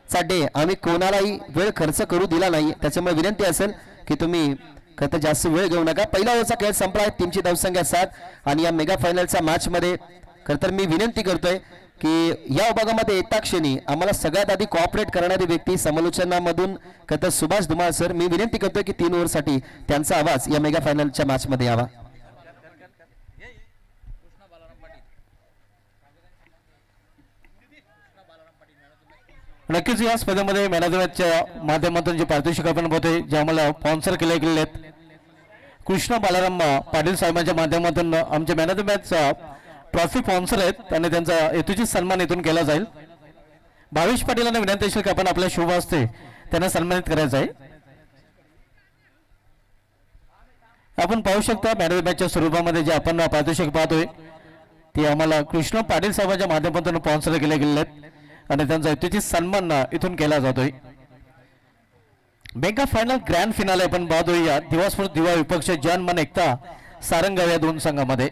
चा डे आम्ही कोणालाही वेळ खर्च करू दिला नाही. त्याच्यामुळे विनंती असेल की तुम्ही खरं तर जास्त वेळ घेऊ नका. पहिला ओव्हरचा खेळ संपला आहे. टीमची धावसंख्या 7 आणि या मेगा फायनलच्या मॅच मध्ये खरं तर मी विनंती करतोय की या विभागामध्ये येता क्षणी आम्हाला सगळ्यात आधी कोऑपरेट करणारी व्यक्ती समालोचनामधून खरं तर सुभाष धुमाळ सर. मी विनंती करतोय की 3 ओव्हरसाठी त्यांचा आवाज या मेगा फायनलच्या मॅच मध्ये यावा. नक्कीच या स्पर्धेमध्ये मॅन ऑफ द मॅचच्या माध्यमातून जे पारितोषिक आपण बघतोय, जे आम्हाला स्पॉन्सर केले गेले आहेत, कृष्णा बालाराम पाटील साहेबांच्या माध्यमातून आमचे man of the match trophy sponsor आहेत आणि त्यांचा हेतूची सन्मान इथून केला जाईल. भावेश पाटीलांना विनंती असेल की आपण आपल्या शुभ हस्ते त्यांना सन्मानित करायचं आहे. आपण पाहू शकता मॅन ऑफ द मॅचच्या स्वरूपामध्ये जे आपण पारितोषिक पाहतोय ते आम्हाला कृष्णा पाटील साहेबांच्या माध्यमातून स्पॉन्सर केले गेले आहेत आणि त्यांचा हेतूची सन्मान इथून केला जातोय. मेगा फायनल ग्रँड फिनाले आपण पाहतोय या दिवसभर दिवा विपक्ष जन मन एकता सारंगाव या 2 संघामध्ये.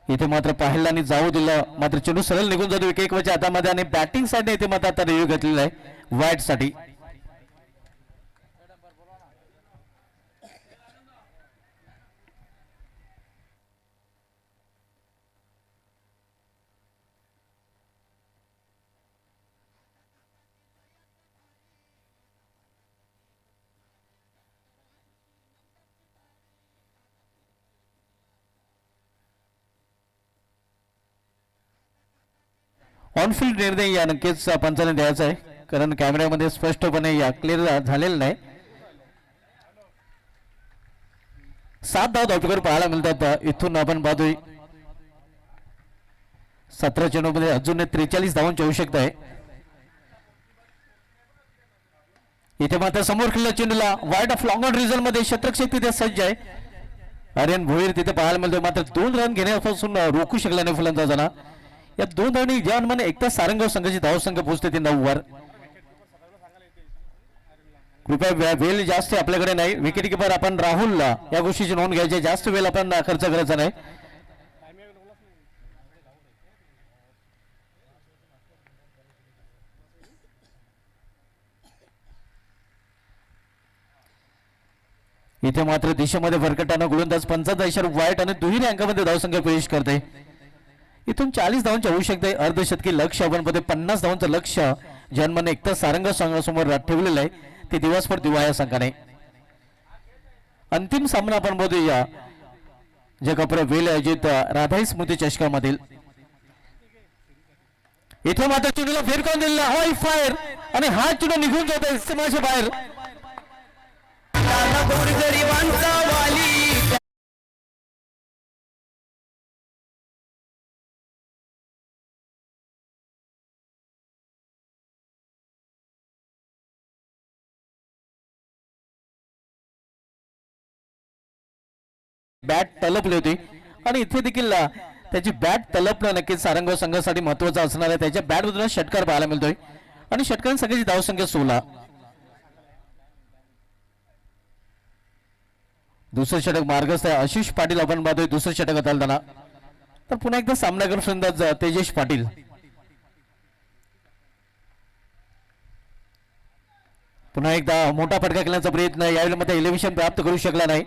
इथे मात्र पाहिलांनी जाऊ दिलं, मात्र चेंडू सरळ निघून जातो विकेटच्या हातामध्ये आणि बॅटिंग साईडने इथे मात्र आता रिव्ह्यू घेतलेला आहे वाईट साठी. ऑनफिल्ड निर्णय या नक्कीच पंचाने द्यायचा आहे, कारण कॅमेऱ्यामध्ये स्पष्टपणे या क्लिअर झालेलं नाही. 7 धाव धावपैकी पाहायला मिळतात. इथून आपण पाहतोय 17 चेंडूमध्ये अजून 43 धावांची आवश्यकता आहे. इथे मात्र समोर खेळला चेंडूला wide off long on result मध्ये शतकशेक तिथे सज्ज आहे. आर्यन भोईर तिथे पाहायला मिळतोय, मात्र 2 रन घेण्यापासून रोखू शकला नाही फलंदाजांना. या 2 धावांनी ज्या अनुमाने एकता सारंगाव संघाची धावसंख्या पोहोचते ती 9 वर. कृपया वेळ जास्त आपल्याकडे नाही. विकेट किपर आपण राहुल या गोष्टीची नोंद घ्यायची, जास्त वेळ आपण खर्च करायचा नाही. इथे मात्र दिशेमध्ये भरकटताना गोलंदाज 75 वाईट आणि दुहेरी अंकामध्ये धावसंख्या प्रवेश करते. इथून 40 धावांची आवश्यकता आहे. अर्धशतकी लक्ष्य आपण मध्ये 50 धावांचं लक्ष्य जन्माने एकता सारंग संघासमोर ठेवलेलं आहे. ते दिवसभर दिवा या संघाने. अंतिम सामना आपण बघूया जगापुरा वेल आयोजित राधाई स्मृती चषकामधील. इथे मात्र चेंडूला फिरकावून दिलेला हाय फायर आणि हा चेंडू निघून जात आहे सीमाच्या बाहेर. बॅट तलपली होती आणि इथे देखील त्याची बॅट तलपणं नक्कीच सारंग संघासाठी महत्वाचं असणार आहे. त्याच्या बॅट मधून षटकार पाहायला मिळतोय आणि षटकांनी सगळ्याची धावसंख्या 16. दुसरं षटक मार्गस्थ आहे. आशिष पाटील आपण पाहतोय दुसरं षटक हाताळताना. तर पुन्हा एकदा सामनागर फलंदाज तेजस पाटील. पुन्हा एकदा मोठा फटका खेळण्याचा प्रयत्न यावेळी मध्ये एलिव्हेशन प्राप्त करू शकला नाही.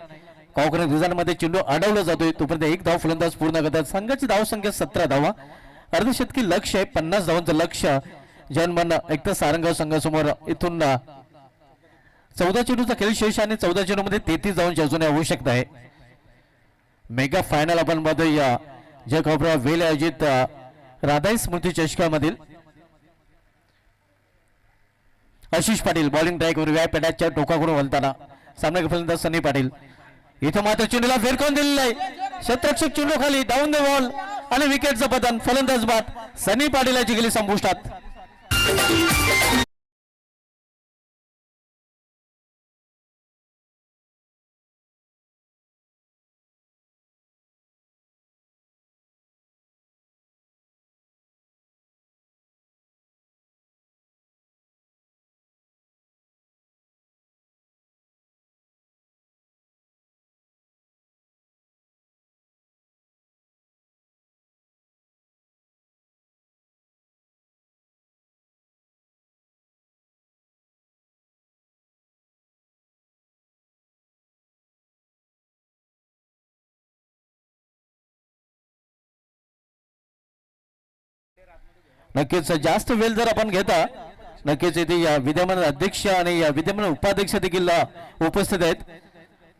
कॉन्क्रीट विजांमध्ये चेंडू अडवला जातोय. तोपर्यंत एक धाव फलंदाज पूर्ण करतात. संघाची धावसंख्या 17 धावा. अर्धशतकी लक्ष्य आहे 50 धावांचं लक्ष्य जन्मन एकता सारंग संघासमोर. इथून 14 चेंडूचा खेळ शेष आणि 14 चेंडू मध्ये 33 धावांची अजून आवश्यकता आहे. मेगा फायनल आपण बघूया जगापुरा वेल आयोजित राधाई स्मृती चषकामधील. आशिष पाटील बॉलिंग ट्रॅकवर व्यापॅटच्या टोकाकडून वळताना. सामना फलंदाज सनी पाटील. इथं मात्र चेंडूला फिरकावून दिलेला आहे. क्षेत्ररक्षक चेंडू खाली डाऊन द बॉल आणि विकेटचं पतन. फलंदाज बाद सनी पाटील याची गेली संपुष्टात. नक्कीच जास्त वेळ जर आपण घेता नक्कीच इथे या विद्यमान अध्यक्ष आणि या विद्यमान उपाध्यक्ष देखील उपस्थित आहेत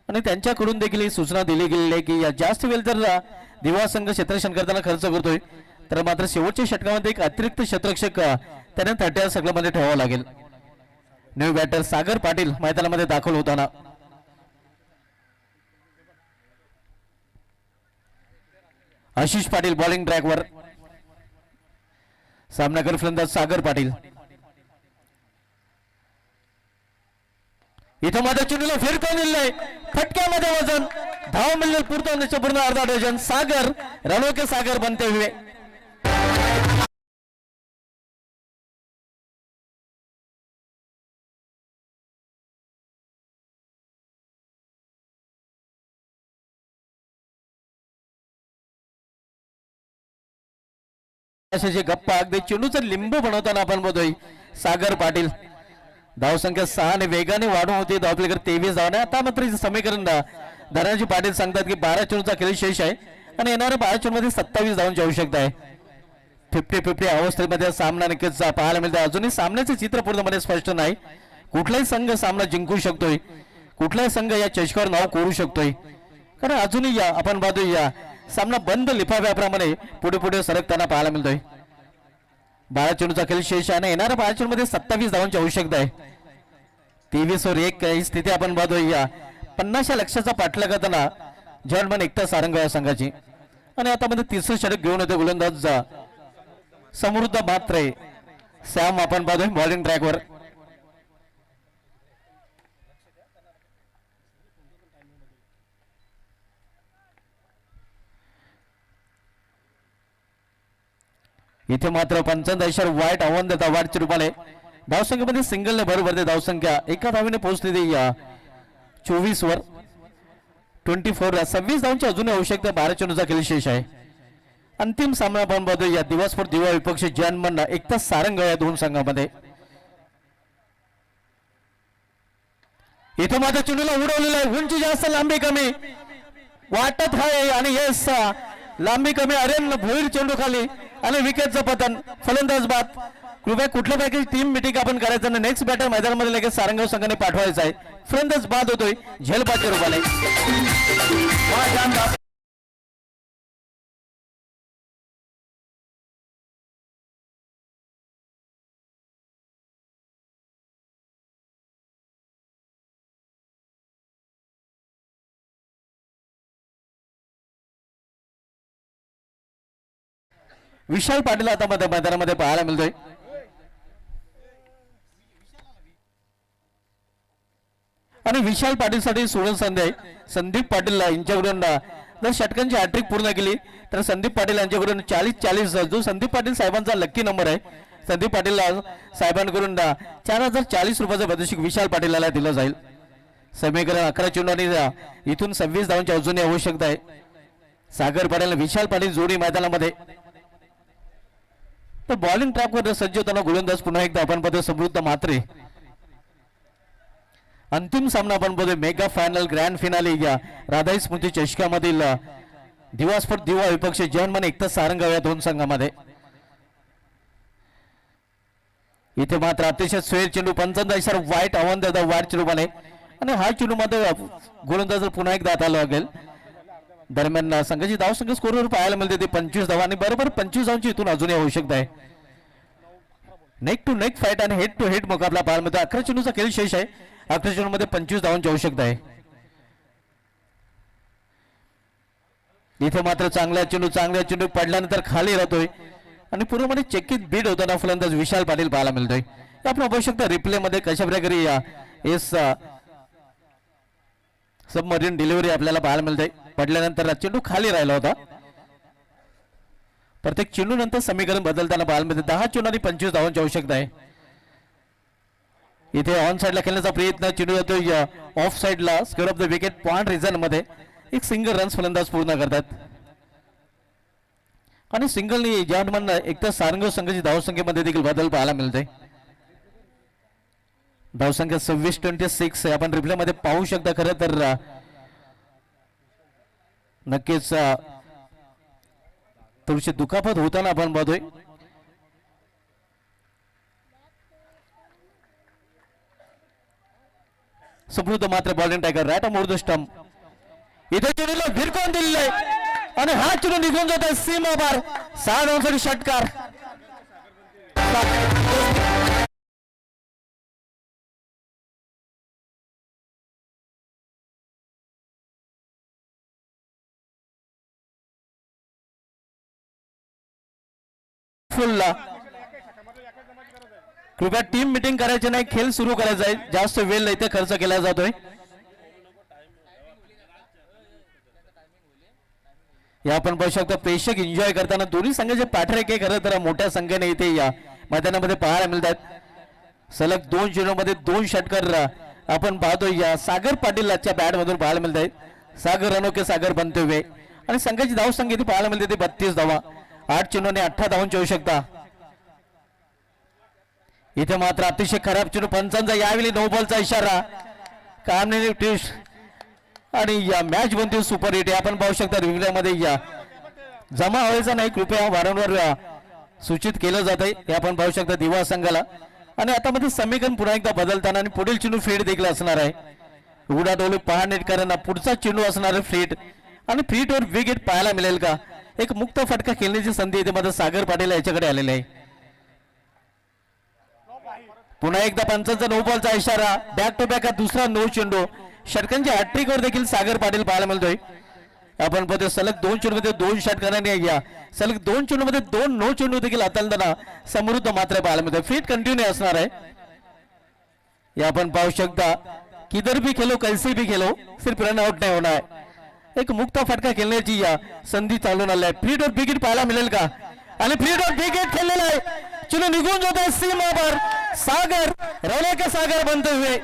आणि त्यांच्याकडून देखील ही सूचना दिली गेलेली आहे की या जास्त वेळ जर दिवा संघ क्षेत्ररक्षण करताना खर्च करतोय तर मात्र शेवटच्या षटकामध्ये एक अतिरिक्त क्षेत्ररक्षक त्यांना 30 सगळ्यामध्ये ठेवावं लागेल. न्यू बॅटर सागर पाटील मैदानामध्ये दाखल होताना. आशिष पाटील बॉलिंग ट्रॅकवर. सामनाकर फलंदाज सागर पाटील. इथं मात्र चेंडूला फिरकावून दिलेलं आहे. फटक्यामध्ये वजन धाव मिळेल पूर्ण अर्धा डझन. सागर रणोके सागर बनते हुए. असे जे गप्पा अगदी चेंडूचं लिंबू बनवताना आपण बघतोय सागर पाटील. धावसंख्या 6 आणि वेगाने वाढून होती. आपल्याकडे 23 धावा. आता मात्र समीकरण धनाजी पाटील सांगतात की 12 चेंडूचा खेळ शेष आहे आणि येणाऱ्या 12 चेंडूमध्ये 27 धावांची आवश्यकता आहे. 50-50 अवस्थेमध्ये सामना नक्कीच पाहायला मिळतो. अजूनही सामन्याचे चित्र पूर्णपणे स्पष्ट नाही. कुठलाही संघ सामना जिंकू शकतोय, कुठलाही संघ या चषकावर नाव कोरू शकतोय. कारण अजूनही या आपण पाहतोय सामना बंद लिफाव्याप्रमाणे पुढे पुढे सरकताना पाहायला मिळतोय. 12 चेंडूचा खेळ शेष आहे. येणाऱ्या 12 चेंडूमध्ये 27 धावांची आवश्यकता आहे. 23-1 ही स्थिती आपण पाहतोय. 50 लक्षाचा पाठलाग करताना जर्मन एकता सारंग या संघाची. आणि आता मध्ये तिसरं षटक घेऊन येतो गोलंदाज समृद्ध मात्रे सॅम आपण पाहतोय बॉलिंग ट्रॅकवर. इथे मात्र 55 वाईट आव्हान देता वाढच्या रूपाने धावसंख्येमध्ये सिंगलने भर भरते. धावसंख्या एका धावेने पोहोचलेली या 24 वर. 26 धावांची अजून आवश्यकता. 12 चेंडूचा खेळ शेष आहे. अंतिम सामना आपण बघतो या दिवसभर दिवा विपक्ष जन्मन एकता सारंग या दोन संघामध्ये. इथे मात्र चेंडूला उडवलेला आहे, उंची जास्त लांबी कमी वाटत आहे आणि यस लांबी कमी अरेन भोईर चेंडू खाली आणि विकेटचं पतन. फलंदाज बाद. कृपया कुठल्या पैकी टीम मिटिंग आपण करायचं आणि नेक्स्ट बॅटर मैदानामध्ये लगेच सारंगाव संघाने पाठवायचा आहे. फलंदाज बाद होतोय झेलबादच्या रूपाने. विशाल पाटील आता मैदानामध्ये पाहायला मिळतोय. आणि विशाल पाटील साठी सोडून संधी आहे. संदीप पाटील यांच्याकडून जर षटकांची हॅट्रिक पूर्ण केली तर संदीप पाटील यांच्याकडून 40-40 जो संदीप पाटील साहेबांचा लक्की नंबर आहे. संदीप पाटील साहेबांकडून 4040 रुपयाचं बक्षीस विशाल पाटीलला दिलं जाईल. समीकरण 11 चेंडू आणि इथून 26 धावांची अजूनही आवश्यकता आहे. सागर पाटील विशाल पाटील जोडी मैदानामध्ये. तर बॉलिंग ट्रॅपवर सज्ज होताना गोलंदाज पुन्हा एकदा आपण पद समृद्ध मात्रे. अंतिम सामना आपण बघतोय मेगा फायनल ग्रँड फिनाले या राधाई स्मृती चषकामधील दिवास्फोट दिवा विपक्ष जयनमान एकता सारंगाव या दोन संघामध्ये. इथे मात्र अतिशय स्वेर चेंडू पंचांचा इशारा वाईट आव्हान देतात वाईट चेंडूमाने आणि हा चेंडू मध्ये गोलंदाज पुन्हा एकदा हाताला लागेल. दरम्यान संघाची धाव संख्या स्कोरवर पाहायला मिळते ते 25 धावा आणि बरोबर 25 धावांची इथून अजूनही आवश्यकता आहे. नेक टू नेक फाईट आणि हेड टू हेड मुकाबला पाहायला मिळतो. 11 चेंडूचा खेळ शेष आहे. 11 चेंडूमध्ये 25 धावांची आवश्यकता आहे. इथे मात्र चांगल्या चेंडू पडल्यानंतर खाली राहतोय आणि पूर्वमध्ये चेकीत बीड होताना फलंदाज विशाल पाटील पाहायला मिळतोय. आपण बघू शकता रिप्ले मध्ये कशा प्रकारे सबमरीन डिलिव्हरी आपल्याला पाहायला मिळते. पडल्यानंतर चेंडू खाली राहिला होता. प्रत्येक चेंडू नंतर समीकरण बदलताना पाहायला मिळते. 10 चेंडू आणि 25 धावांची आवश्यकता आहे. इथे ऑन साइडला खेळण्याचा प्रयत्न चेंडू जातोय ऑफ साइडला square of the wicket point reason मध्ये. एक सिंगल रन्स फलंदाज पूर्ण करतात आणि सिंगलनी जॉर्डमन एक तर सारंगाव संघाची धावसंख्येमध्ये देखील बदल पाहायला मिळते. धावसंख्या 26-26 आपण रिप्ले मध्ये पाहू शकता. खरं तर नक्कीच थोडीशी दुखापत होताना आपण बघतोय. समृद्ध मात्र bowling tiger right more the stump. इथे चेंडूला भिरकवून दिलेला आहे आणि हा चेंडू निघून जात आहे सीमा बार. 6 धावांसाठी षटकार. कृपया टीम मीटिंग करायची नाही. खेळ सुरू करायचा आहे. जास्त वेळ इथे खर्च केला जातोय. या आपण बघू शकतो प्रेक्षक एन्जॉय करताना दोन्ही संघाचे पॅटर्न एक खरं तर मोठ्या संख्येने इथे या मैदानामध्ये पाहायला मिळतात. सलग 2 चेंडूमध्ये 2 षटकार आपण पाहतोय. या सागर पाटीलच्या बॅट मधून पाहायला मिळत आहेत. सागर अनोखे सागर बनते आणि संघाची धाव संख्या इथे पाहायला मिळते ते 32 धावा. 8 चेंडू आणि 18 धावांची आवश्यकता. इथे मात्र अतिशय खराब चेंडू पंचांचा यावेळी नो बॉलचा इशारा. कामने ट्विस्ट आणि या मॅच बनते सुपर हिट. आपण पाहू शकता रिव्ह्यू मध्ये या जमा व्हायचा नाही कृपया वारंवार सूचित केलं जात आहे. हे आपण पाहू शकता दिवा संघाला. आणि आता मध्ये समीकरण पुन्हा एकदा बदलताना आणि पुढील चेंडू फेड देखील असणार आहे. उडा डोले पहा नेटकरांना पुढचा चेंडू असणार आहे फ्लीट आणि फ्लीटवर विकेट पाहायला मिळेल का. एक मुक्त फटका खेळण्याची संधी इथे मात्र सागर पाटील याच्याकडे आलेली आहे. पुन्हा एकदा पंचांचा नो बॉलचा इशारा. बॅक टू बॅक दुसरा नो चेंडू. षटकांच्या हॅट्रिकवर देखील सागर पाटील पाहायला मिळतोय. आपण पाहतोय सलग 2 चेंडूमध्ये 2 षटकारांनी या सलग 2 चेंडूमध्ये 2 नो चेंडू देखील हाताळताना समृद्ध मात्र पाहायला मिळतोय. फीट कंटिन्यू असणार आहे. या आपण पाहू शकता किधर भी खेलो कैसे भी खेलो सिर्फ रन आउट नाही होणार. एक मुक्त फटका खेळण्याची या संधी चालून आली आहे. फ्रीट और विकेट पाहायला मिळेल का आणि फ्रीट और विकेट खेळलेला आहे. चलो निघून जात आहे सीमा पर. सागर रौले के सागर बनते हुए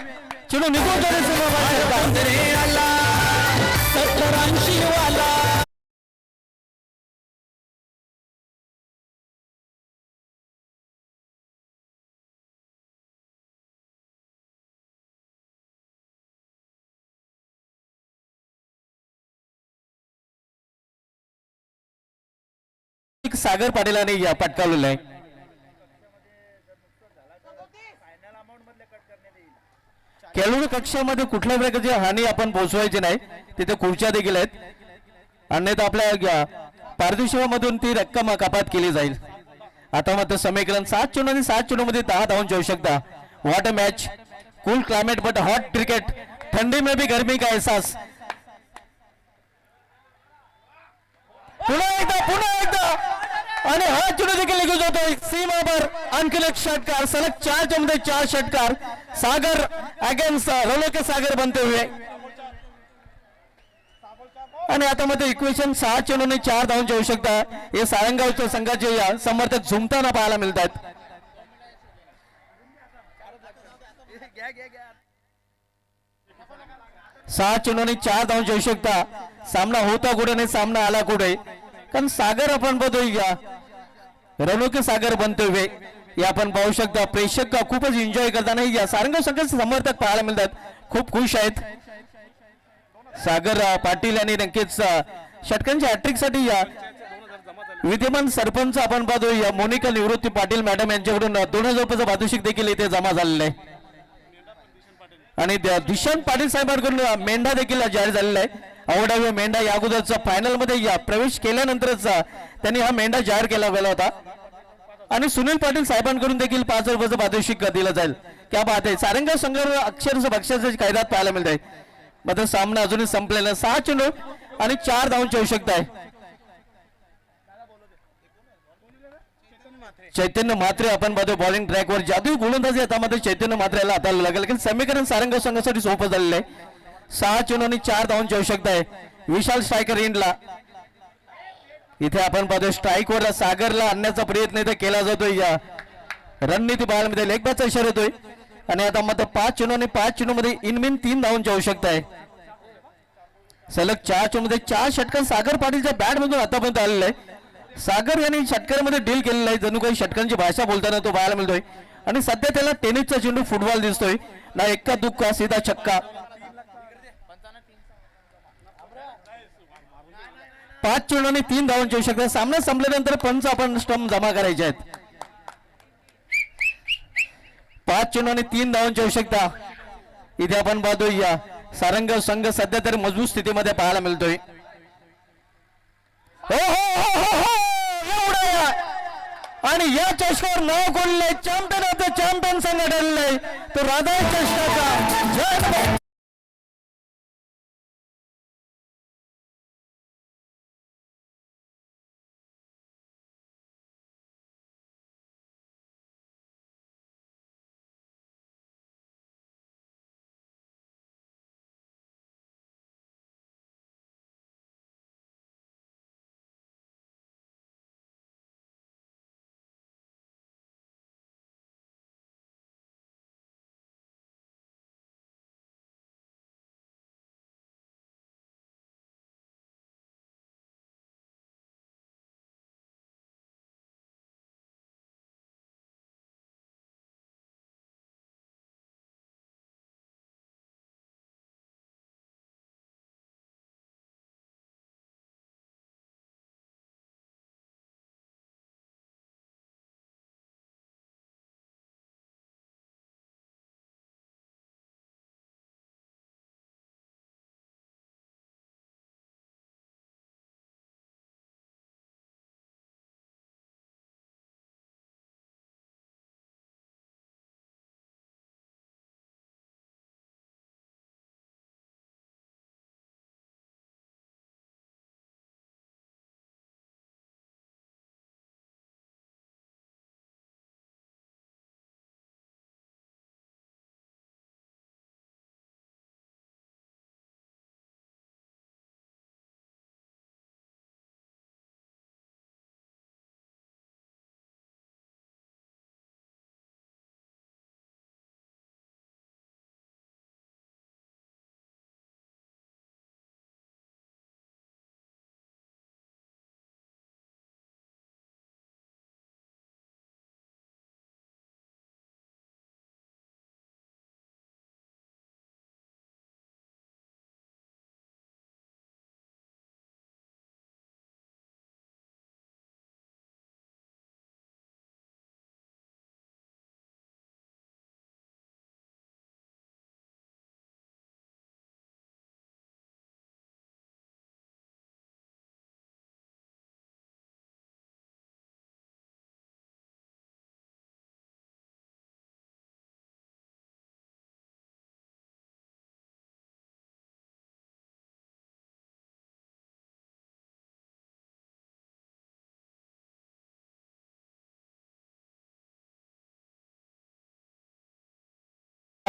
चलो निघून जाते सीमा पर. सागर पाटील यांनी पटकावलेलं आहे. खेळून कक्षामध्ये कुठल्या प्रकारची हानी आपण पोहोचवायची नाही. तिथे खुर्च्या देखील आहेत, अन्यथा आपल्या पारितोषिकामधून ती रक्कम कपात केली जाईल. आता मात्र समीकरण 7 चेंडू आणि 7 चेंडूमध्ये 10 धावांची आवश्यकता. What a match, cool climate but hot cricket, ठंडी में भी गर्मी का एहसास. पुन्हा एकदा आणि हा चेंडू देखील निघून जातोय सीमावर. आणखी एक षटकार, सलग 4 चेंडूमध्ये 4 षटकार. सागर अगेन्स्ट रोलोके सागर बनते हुए. आणि आता मध्ये इक्वेशन 6 चेंडूने 4 धावांची आवश्यकता. हे सारंगावच्या संघाचे समर्थक झुमताना पाहायला मिळतात. सहा चेंडूने 4 धावांची आवश्यकता. सामना होता कुठे नाही, सामना आला कुठे, कारण सागर आपण बघतोय रोलोके सागर बनते हुए. हे आपण पाहू शकता. प्रेक्षक खूपच एन्जॉय करताना या सारंगाव संघाचे समर्थक पाहायला मिळतात, खूप खुश आहेत. सागर पाटील यांनी नक्कीच षटकांच्या हॅट्रिक साठी विद्यमान सरपंच आपण पाहतो मोनिका निवृत्ती पाटील मॅडम यांच्याकडून 2000 रुपयाचं पारितोषिक देखील इथे जमा झालेलं आहे. आणि दिशांत पाटील साहेबांकडून मेंढा देखील जाहीर झालेला आहे. आवडावे मेंढा या अगोदरचा फायनल मध्ये प्रवेश केल्यानंतरच त्यांनी हा मेंढा जाहीर केला गेला होता. आणि सुनील पाटील साहेबांकडून देखील 5000 रुपयाचं पारितोषिक दिलं जाईल. क्या बात आहे. सारंगाव संघावर अक्षरशः बक्षाची कायद्यात पाहायला मिळते. मात्र सामना अजूनही संपलेला. 6 चेंडू आणि 4 धावांची आवश्यकता आहे. चैतन्य म्हात्रे आपण पाहतो बॉलिंग ट्रॅकवर. जादुई गोलंदाजी आता मात्र चैतन्य म्हात्रे याला हाताळावं लागेल, कारण समीकरण सारंगाव संघासाठी सोपं झालेलं आहे. 6 चेंडू आणि 4 धावांची आवश्यकता आहे. विशाल स्ट्रायकर इंडला. इथे आपण पाहतो स्ट्राईक वर सागरला आणण्याचा प्रयत्न इथे केला जातोय. या रणनीती पाहायला मिळते. लेग बॅटचा इशारा येतोय. आणि आता मात्र 5 चेंडू आणि 5 चेंडू मध्ये इनमिन 3 धावांची आवश्यकता आहे. सलग 4 चेंडू मध्ये 4 षटकार सागर पाटीलच्या बॅट मधून आतापर्यंत आलेलं आहे. सागर यांनी षटकारामध्ये डील केलेलं आहे, जणू काही षटकांची भाषा बोलताना तो पाहायला मिळतोय. आणि सध्या त्याला टेनिसचा चेंडू फुटबॉल दिसतोय ना. एक्का दुक्का सीधा छक्का. 5 चेंडू आणि 3 धावांची आवश्यकता. सामना संपल्यानंतर पंच आपण स्टंप जमा करायचे आहेत. 5 चेंडू आणि 3 धावांची आवश्यकता. इथे आपण पाहतोय सारंगाव संघ सध्या तरी मजबूत स्थितीमध्ये पाहायला मिळतोय. हो हो हो हो हो एवढा. आणि या चषकावर नाव कोणलंय, चॅम्पियन चॅम्पियन संघ ठरलेला तो राधा चषकाचा.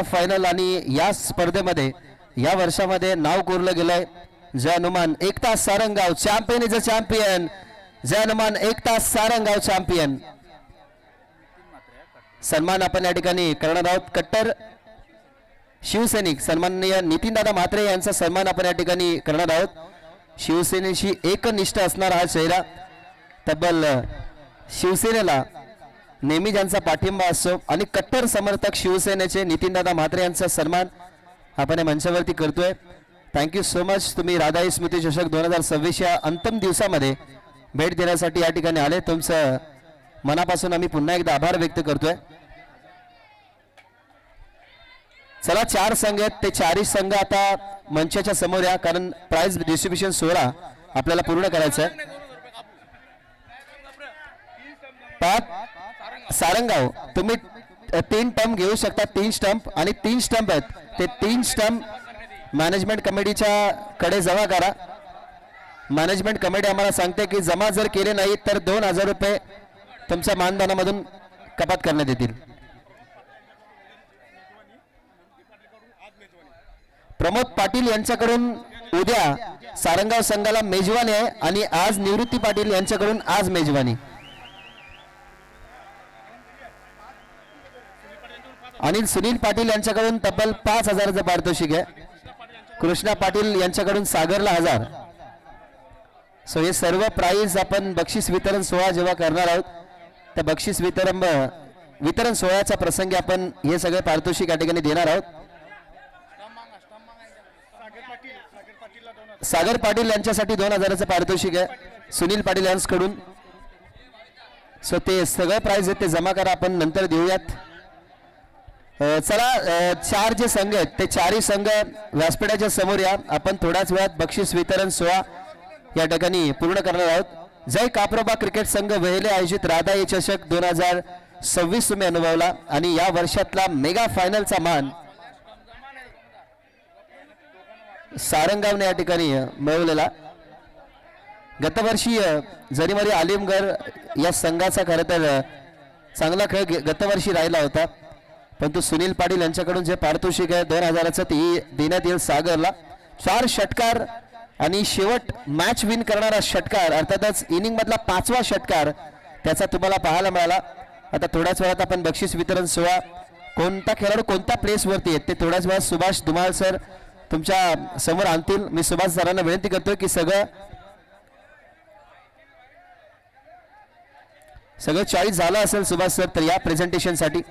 फायनल आणि या स्पर्धेमध्ये या वर्षामध्ये नाव कोरलं गेलंय. जय हनुमान एक तास Sarangaon champion is a champion. जय हनुमान एक तास सारंगाव चॅम्पियन. सन्मान आपण या ठिकाणी करणार आहोत. कट्टर शिवसैनिक सन्माननीय नितीनदादा म्हात्रे यांचा सन्मान आपण या ठिकाणी करणार आहोत. शिवसेनेशी एकनिष्ठ असणारा हा चेहरा, तब्बल शिवसेनेला नेहमी ज्यांचा पाठिंबा असतो आणि कट्टर समर्थक शिवसेनेचे नितीनदादा म्हात्रे यांचा सन्मान आपण या मंचावरती करतोय. Thank you so much. तुम्ही राधाई स्मृती चषक 2026 या अंतिम दिवसामध्ये भेट देण्यासाठी या ठिकाणी आले. तुमचं मनापासून आम्ही पुन्हा एकदा आभार व्यक्त करतोय. चला 4 संघ आहेत, ते 4ही संघ आता मंचाच्या समोर या, कारण प्राइज डिस्ट्रीब्युशन सोहळा आपल्याला पूर्ण करायचा आहे. सारंगाव तुम्ही 3 टर्म घेऊ शकता. 3 स्टंप आणि 3 स्टंप आहेत, ते 3 स्टंप मॅनेजमेंट कमिटीच्या कडे जमा करा. मॅनेजमेंट कमिटी आम्हाला सांगते की जमा जर केले नाही तर 2000 रुपये तुमच्या मानधनामधून कपात करण्यात येतील. प्रमोद पाटील यांच्याकडून उद्या सारंगाव संघाला मेजवानी आहे आणि आज निवृत्ती पाटील यांच्याकडून आज मेजवानी. आणि सुनील पाटील यांच्याकडून तब्बल 5000चं पारितोषिक आहे. कृष्णा पाटील यांच्याकडून सागरला 1000. सो हे सर्व प्राइज आपण बक्षीस वितरण सोहळा जेव्हा करणार आहोत त्या बक्षीस वितरण सोहळ्याच्या प्रसंगी आपण हे सगळे पारितोषिक या ठिकाणी देणार आहोत. सागर पाटील यांच्यासाठी 2000चं पारितोषिक आहे सुनील पाटील यांच्याकडून. सो ते सगळे प्राइज आहेत ते जमा करा, आपण नंतर देऊयात. चला 4 जे संघ आहेत ते 4ही संघ व्यासपीठाच्या समोर या. आपण थोड्याच वेळात बक्षीस वितरण सोहळा या ठिकाणी पूर्ण करणार आहोत. जय काप्रबा क्रिकेट संघ वेहेले आयोजित राधाई चषक 2026 तुम्ही अनुभवला आणि या वर्षातला मेगा फायनलचा मान सारंगावने या ठिकाणी मिळवलेला. गतवर्षी जरीमरी आलिमगड या संघाचा खरं तर चांगला खेळ गतवर्षी राहिला होता, परंतु सुनील पाटील यांच्याकडून जे पारितोषिक आहे 2000चं ते देण्यात येईल सागरला. 4 षटकार आणि शेवट मॅच विन करणारा षटकार, अर्थातच इनिंग मधला 5वा षटकार त्याचा तुम्हाला पाहायला मिळाला. आता थोड्याच वेळात आपण बक्षीस वितरण सोहळा कोणता खेळाडू कोणत्या प्लेस वरती आहेत ते थोड्याच वेळात सुभाष धुमाळ सर तुमच्या समोर आणतील. मी सुभाष सरांना विनंती करतोय की सगळं चॉईस झालं असेल सुभाष सर तर या प्रेझेंटेशन साठी.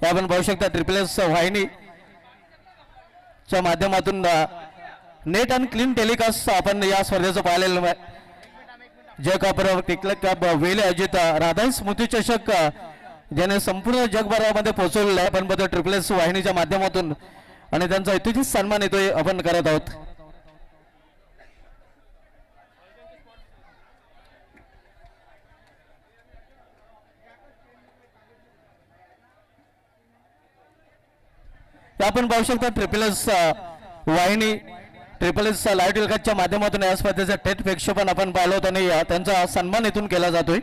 हे आपण पाहू शकता ट्रिपल एस वाहिनीच्या माध्यमातून नेट आणि क्लीन टेलिकास्ट आपण या स्पर्धेचं पाहिलेलं आहे. जय कॉपर टिकलक कप वेले अजित राधाई स्मृती चषक ज्याने संपूर्ण जगभरामध्ये पोहोचवलेलं आहे आपण बघतो ट्रिपल एस वाहिनीच्या माध्यमातून आणि त्यांचा ऐतिहासिक सन्मान येतोय आपण करत आहोत. आपण पाहू शकता ट्रिपल एस वाहिनी ट्रिपल एस लाईव्ह टेलिकास्टच्या माध्यमातून या स्पर्धेचं थेट प्रक्षेपण आपण पाहिलं होतं आणि त्यांचा सन्मान इथून केला जातोय.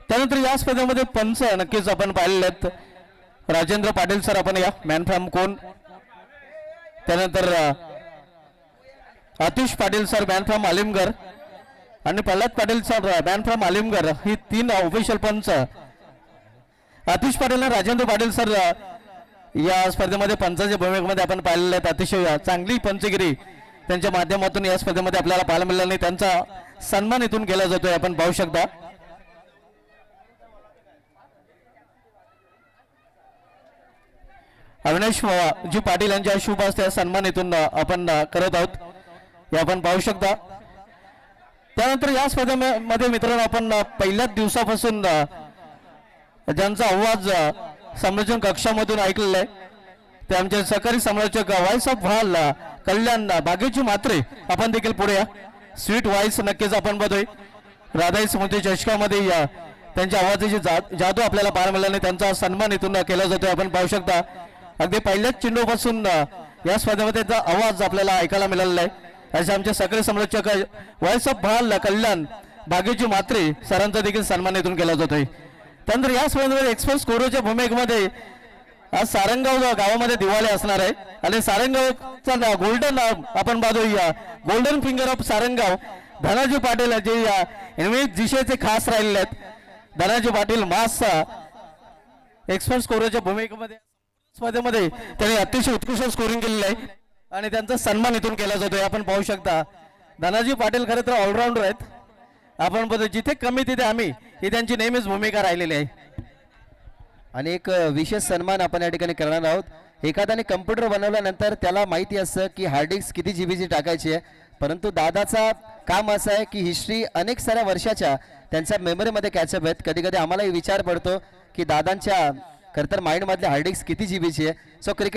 त्यानंतर या स्पर्धेमध्ये पंच नक्कीच आपण पाहिलेले आहेत. राजेंद्र पाटील सर आपण या मॅन फ्रॉम कोण, त्यानंतर Atish Patil sir man from Alimgad आणि Pralhad Patil sir man from Alimgad ही तीन ऑफिशियल पंच. आतिश पाटील आणि राजेंद्र पाटील सर या स्पर्धेमध्ये पंचाच्या भूमिकेमध्ये आपण पाहिलेले आहेत. अतिशय चांगली पंचगिरी त्यांच्या माध्यमातून या स्पर्धेमध्ये आपल्याला पाहायला मिळाला नाही, त्यांचा सन्मान इथून केला जातोय आपण पाहू शकता. अविनाश जी पाटील यांच्या शुभ हस्ते सन्मान इथून आपण करत आहोत हे आपण पाहू शकता. त्यानंतर या स्पर्धेमध्ये मित्रांनो आपण पहिल्याच दिवसापासून ज्यांचा आवाज संरक्षण कक्षामधून ऐकलेला आहे ते आमचे सहकारी समालोचक व्हॉइस ऑफ व्हाल कल्याण बागेची मात्रे आपण देखील पुढे या. स्वीट व्हॉइस नक्कीच आपण बघतोय राधाई स्मृती चषकामध्ये त्यांच्या आवाजाची जादू आपल्याला पाहायला मिळाला नाही, त्यांचा सन्मान इथून केला जातोय आपण पाहू शकता. अगदी पहिल्याच चेंडूपासून या स्पर्धेमध्ये त्याचा आवाज आपल्याला ऐकायला मिळालेला आहे. असे आमचे सगळे समालोचक व्हॉइस ऑफ भाल कल्याण बागेची मात्रे सरांचा देखील सन्मान इथून केला जातोय. त्यानंतर या स्पर्धेमध्ये एक्सप्रेस कोरोच्या भूमिकेमध्ये आज सारंगाव गावामध्ये दिवाळी असणार आहे आणि सारंगावचा गोल्डन आपण पाहतोय golden finger of Sarangaon Dhanaji Patil जे इंग्लिश दिशेचे खास राहिलेले आहेत. धनाजी पाटील मास एक्सप्रेस कोरोच्या भूमिकेमध्ये स्पर्धेमध्ये त्यांनी अतिशय उत्कृष्ट स्कोरिंग केलेलं आहे आणि त्यांचा सन्मान इथून केला जातोय आपण पाहू शकता. धनाजी पाटील खरं तर ऑलराऊंडर आहेत. आपण बघतो जिथे कमी तिथे आम्ही ही त्यांची नेहमीच भूमिका राहिलेली आहे. आणि एक विशेष सन्मान आपण या ठिकाणी करणार आहोत. एखाद्याने कम्प्युटर बनवल्यानंतर त्याला माहिती असतं की हार्ड डिस्क किती जीबीची टाकायची आहे, परंतु दादाचा काम असं आहे की हिस्ट्री अनेक साऱ्या वर्षाच्या त्यांच्या मेमरीमध्ये कॅचअप आहेत. कधी कधी आम्हालाही विचार पडतो की दादांच्या खरं तर माइंडमधल्या हार्ड डिस्क किती जीबीची आहे. So cricket